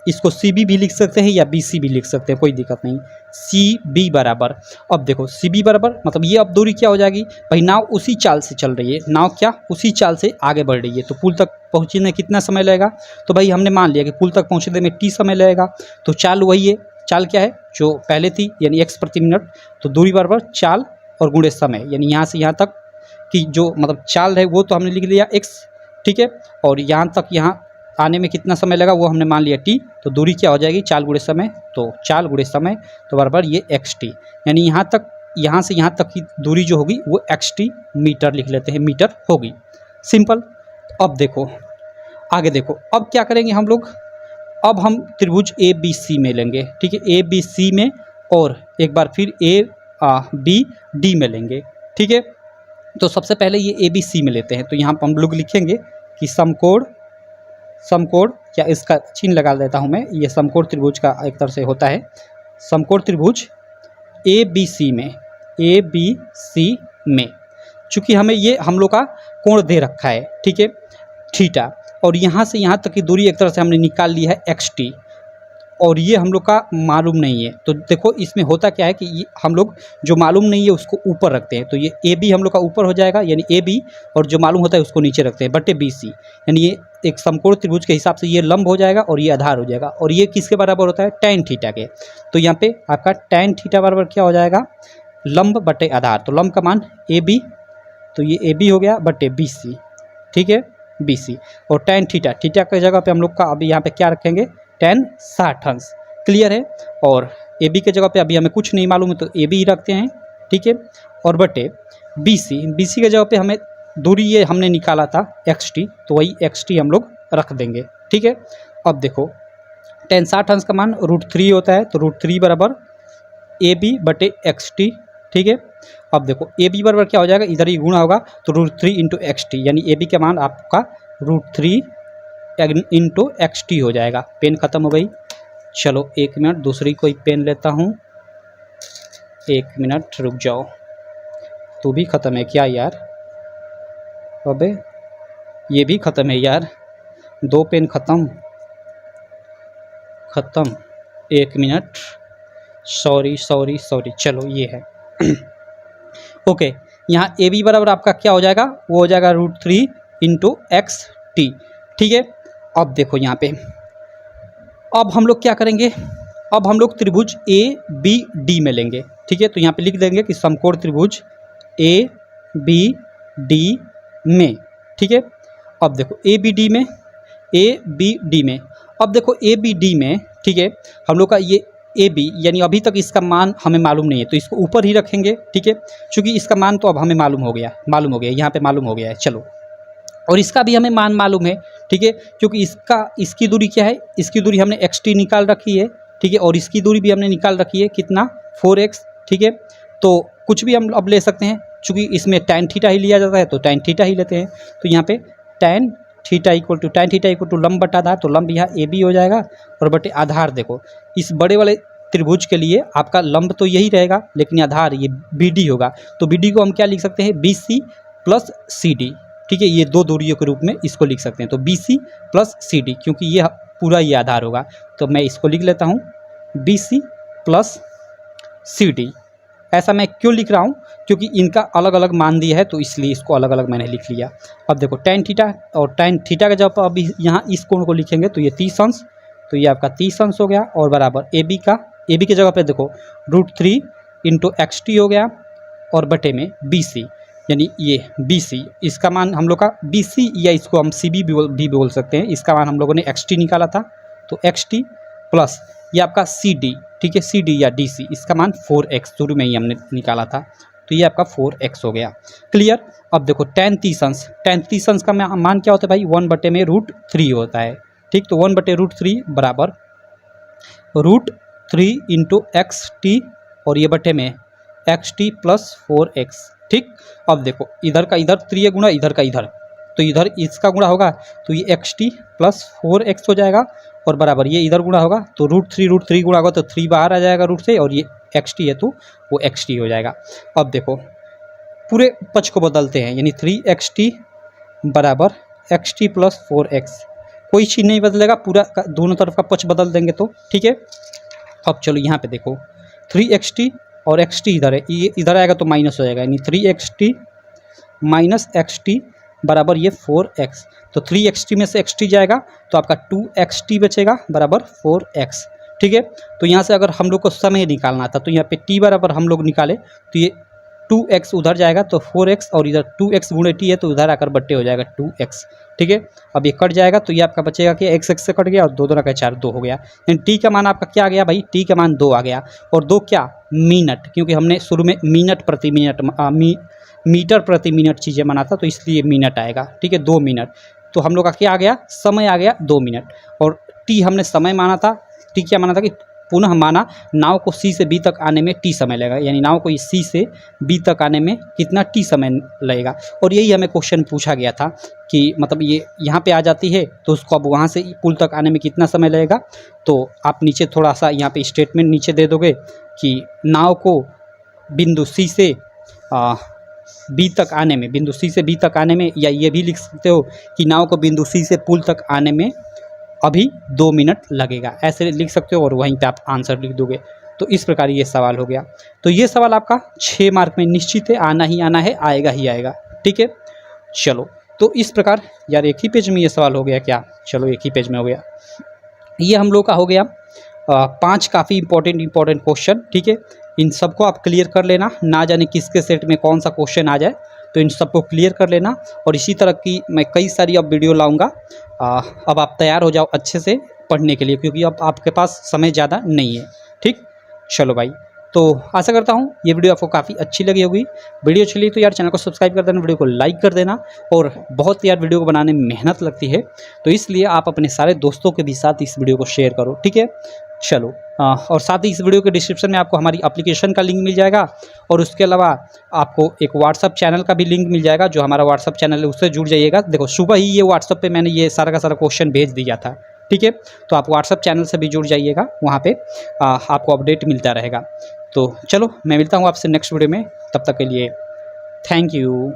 इसको सी बी भी लिख सकते हैं या बी सी भी लिख सकते हैं, कोई दिक्कत नहीं। सी बी बराबर, अब देखो सी बी बराबर मतलब ये अब दूरी क्या हो जाएगी भाई, नाव उसी चाल से चल रही है, नाव क्या उसी चाल से आगे बढ़ रही है, तो पुल तक पहुँचने कितना समय लगेगा, तो भाई हमने मान लिया कि पुल तक पहुँचने में टी समय लगेगा, तो चाल वही है, चाल क्या है जो पहले थी यानी x प्रति मिनट, तो दूरी बराबर चाल और गुणे समय, यानी यहाँ से यहाँ तक की जो मतलब चाल है वो तो हमने लिख लिया x, ठीक है, और यहाँ तक यहाँ आने में कितना समय लगा वो हमने मान लिया t, तो दूरी क्या हो जाएगी चाल गुणे समय, तो चाल गुणे समय तो बराबर ये xt, यानी यहाँ तक यहाँ से यहाँ तक की दूरी जो होगी वो xt मीटर लिख लेते हैं, मीटर होगी, सिंपल। अब देखो आगे देखो, अब क्या करेंगे हम लोग, अब हम त्रिभुज ए बी सी में लेंगे, ठीक है, ए बी सी में और एक बार फिर ए बी डी में लेंगे, ठीक है। तो सबसे पहले ये ए बी सी में लेते हैं, तो यहाँ पर हम लोग लिखेंगे कि समकोण, समकोण या इसका चिन्ह लगा देता हूँ मैं, ये समकोण त्रिभुज का एक तरह से होता है, समकोण त्रिभुज ए बी सी में, ए बी सी में, चूँकि हमें ये हम लोग का कोण दे रखा है, ठीक है, थीटा, और यहाँ से यहाँ तक की दूरी एक तरह से हमने निकाल ली है xt, और ये हम लोग का मालूम नहीं है, तो देखो इसमें होता क्या है कि ये हम लोग जो मालूम नहीं है उसको ऊपर रखते हैं, तो ये ए बी हम लोग का ऊपर हो जाएगा यानी ए बी, और जो मालूम होता है उसको नीचे रखते हैं बटे बी सी, यानी ये एक समकोण त्रिभुज के हिसाब से ये लंब हो जाएगा और ये आधार हो जाएगा, और ये किसके बराबर होता है tan थीटा के, तो यहाँ पे आपका tan थीटा बराबर क्या हो जाएगा लंब बटे आधार, तो लंब का मान ए बी, तो ये ए बी हो गया बटे बी सी, ठीक है बी सी, और tan थीटा, थीटा की जगह पे हम लोग का अभी यहाँ पे क्या रखेंगे tan 60 अंश, क्लियर है, और ए बी के जगह पे अभी हमें कुछ नहीं मालूम है तो ए बी ही रखते हैं, ठीक है, और बटे बी सी, बी सी के जगह पे हमें दूरी ये हमने निकाला था xt, तो वही xt हम लोग रख देंगे, ठीक है। अब देखो tan 60 अंश का मान √3 होता है, तो √3 बराबर ए बी बटे xt, ठीक है। अब देखो ए बी बराबर क्या हो जाएगा, इधर ही गुणा होगा, तो √3 इंटू xt, यानी ए बी का मान आपका √3 इंटू xt हो जाएगा। पेन ख़त्म हो गई, चलो एक मिनट दूसरी कोई पेन लेता हूँ, एक मिनट रुक जाओ, तू भी ख़त्म है क्या यार, अबे ये भी ख़त्म है यार, दो पेन ख़त्म, एक मिनट, सॉरी सॉरी सॉरी, चलो ये है ओके, यहाँ ए बी बराबर आपका क्या हो जाएगा, वो हो जाएगा √3 इंटू xt, ठीक है। अब देखो यहाँ पे अब हम लोग क्या करेंगे, अब हम लोग त्रिभुज ए बी डी में लेंगे, ठीक है, तो यहाँ पे लिख देंगे कि समकोण त्रिभुज ए बी डी में, ठीक है। अब देखो ए बी डी में, ए बी डी में, अब देखो ए बी डी में, ठीक है, हम लोग का ये ए बी यानी अभी तक इसका मान हमें मालूम नहीं है, तो इसको ऊपर ही रखेंगे, ठीक है, क्योंकि इसका मान तो अब हमें मालूम हो गया, यहाँ पे मालूम हो गया है, चलो, और इसका भी हमें मान मालूम है, ठीक है, क्योंकि इसकी दूरी क्या है, इसकी दूरी हमने xt निकाल रखी है, ठीक है, और इसकी दूरी भी हमने निकाल रखी है कितना 4x, ठीक है, तो कुछ भी हम अब ले सकते हैं, चूँकि इसमें tan थीटा ही लिया जाता है तो tan थीटा ही लेते हैं, तो यहाँ पे tan थीटा इक्वल टू लंब बटा आधार, तो लंब यहाँ ए बी हो जाएगा, और बटे आधार देखो इस बड़े वाले त्रिभुज के लिए आपका लंब तो यही रहेगा, लेकिन आधार ये बी डी होगा, तो बी डी को हम क्या लिख सकते हैं B C plus C D, ठीक है, ये दो दूरियों के रूप में इसको लिख सकते हैं, तो B C plus C D, क्योंकि ये पूरा ये आधार होगा, तो मैं इसको लिख लेता हूँ B C plus C D. ऐसा मैं क्यों लिख रहा हूँ, क्योंकि इनका अलग अलग मान दिया है, तो इसलिए इसको अलग अलग मैंने लिख लिया। अब देखो tan थीटा, और tan थीटा का जब अभी यहाँ इस कोण को लिखेंगे तो ये 30 अंश, तो ये आपका 30 अंश हो गया, और बराबर ए बी का, ए बी की जगह पे देखो √3 इंटू xt हो गया, और बटे में बी सी, यानी ये बी सी, इसका मान हम लोग का बी सी या इसको हम सी बी भी बोल सकते हैं, इसका मान हम लोगों ने xt निकाला था, तो xt प्लस ये आपका सी डी, ठीक है, सी डी या डी सी, इसका मान 4x शुरू में ही हमने निकाला था, तो ये आपका 4x हो गया, क्लियर। अब देखो tan 30 अंश, tan 30 अंश का मान क्या होता है भाई 1 बटे में √3 होता है, ठीक, तो 1 बटे √3 बराबर √3 इंटू xt, और ये बटे में xt प्लस 4x, ठीक। अब देखो इधर का इधर 3 गुणा, इधर का इधर, तो इधर इसका गुणा होगा, तो ये xt प्लस 4x हो जाएगा, और बराबर ये इधर गुणा होगा, तो √3 गुणा होगा तो 3 बाहर आ जाएगा रूट से, और ये xt है तो वो xt हो जाएगा। अब देखो पूरे पक्ष को बदलते हैं, यानी 3xt बराबर xt प्लस 4x, कोई चीज़ नहीं बदलेगा, पूरा दोनों तरफ का पक्ष बदल देंगे तो ठीक है। अब चलो यहाँ पे देखो 3xt और xt इधर है, ये इधर आएगा तो माइनस हो जाएगा, यानी 3xt माइनस xt बराबर ये 4x। तो 3xt में से xt जाएगा तो आपका 2xt बचेगा बराबर 4x। ठीक है, तो यहाँ से अगर हम लोग को समय निकालना था तो यहाँ पे t बराबर हम लोग निकाले तो ये 2x उधर जाएगा तो 4x, और इधर 2x गुणे t है तो उधर आकर बट्टे हो जाएगा 2x। ठीक है, अब ये कट जाएगा तो ये आपका बचेगा कि x से कट गया और 2 2 का 4 2 हो गया। यानी t का मान आपका क्या आ गया भाई, t का मान 2 आ गया। और 2 क्या, मिनट, क्योंकि हमने शुरू में मिनट प्रति मिनट मीटर प्रति मिनट चीज़ें माना था तो इसलिए मिनट आएगा। ठीक है, 2 मिनट। तो हम लोग का क्या आ गया, समय आ गया 2 मिनट। और टी हमने समय माना था, टी क्या माना था कि पुनः माना नाव को सी से बी तक आने में टी समय लगेगा, यानी नाव को सी से बी तक आने में कितना टी समय लगेगा। और यही हमें क्वेश्चन पूछा गया था कि मतलब ये यहाँ पे आ जाती है तो उसको अब वहाँ से पुल तक आने में कितना समय लगेगा। तो आप नीचे थोड़ा सा यहाँ पे स्टेटमेंट नीचे दे दोगे कि नाव को बिंदु सी से बी तक आने में, बिंदु सी से बी तक आने में, या ये भी लिख सकते हो कि नाव को बिंदु सी से पुल तक आने में अभी 2 मिनट लगेगा, ऐसे लिख सकते हो और वहीं पे आप आंसर लिख दोगे। तो इस प्रकार ये सवाल हो गया। तो ये सवाल आपका 6 मार्क में निश्चित है, आना ही आना है, आएगा ही आएगा। ठीक है, चलो तो इस प्रकार यार एक ही पेज में ये सवाल हो गया क्या, चलो एक ही पेज में हो गया। ये हम लोग का हो गया 5 काफ़ी इंपॉर्टेंट क्वेश्चन। ठीक है, इन सबको आप क्लियर कर लेना, ना जाने किसके सेट में कौन सा क्वेश्चन आ जाए, तो इन सबको क्लियर कर लेना। और इसी तरह की मैं कई सारी अब वीडियो लाऊंगा। अब आप तैयार हो जाओ अच्छे से पढ़ने के लिए, क्योंकि अब आपके पास समय ज़्यादा नहीं है। ठीक, चलो भाई, तो आशा करता हूँ ये वीडियो आपको काफ़ी अच्छी लगी होगी। वीडियो अच्छी लगी तो यार चैनल को सब्सक्राइब कर देना, वीडियो को लाइक कर देना। और बहुत यार वीडियो को बनाने में मेहनत लगती है, तो इसलिए आप अपने सारे दोस्तों के भी साथ इस वीडियो को शेयर करो। ठीक है, चलो और साथ ही इस वीडियो के डिस्क्रिप्शन में आपको हमारी एप्लीकेशन का लिंक मिल जाएगा, और उसके अलावा आपको एक व्हाट्सअप चैनल का भी लिंक मिल जाएगा। जो हमारा व्हाट्सअप चैनल है उससे जुड़ जाइएगा। देखो सुबह ही ये व्हाट्सअप पे मैंने ये सारा का सारा क्वेश्चन भेज दिया था। ठीक है, तो आप व्हाट्सअप चैनल से भी जुड़ जाइएगा, वहाँ पे आपको अपडेट मिलता रहेगा। तो चलो मैं मिलता हूँ आपसे नेक्स्ट वीडियो में, तब तक के लिए थैंक यू।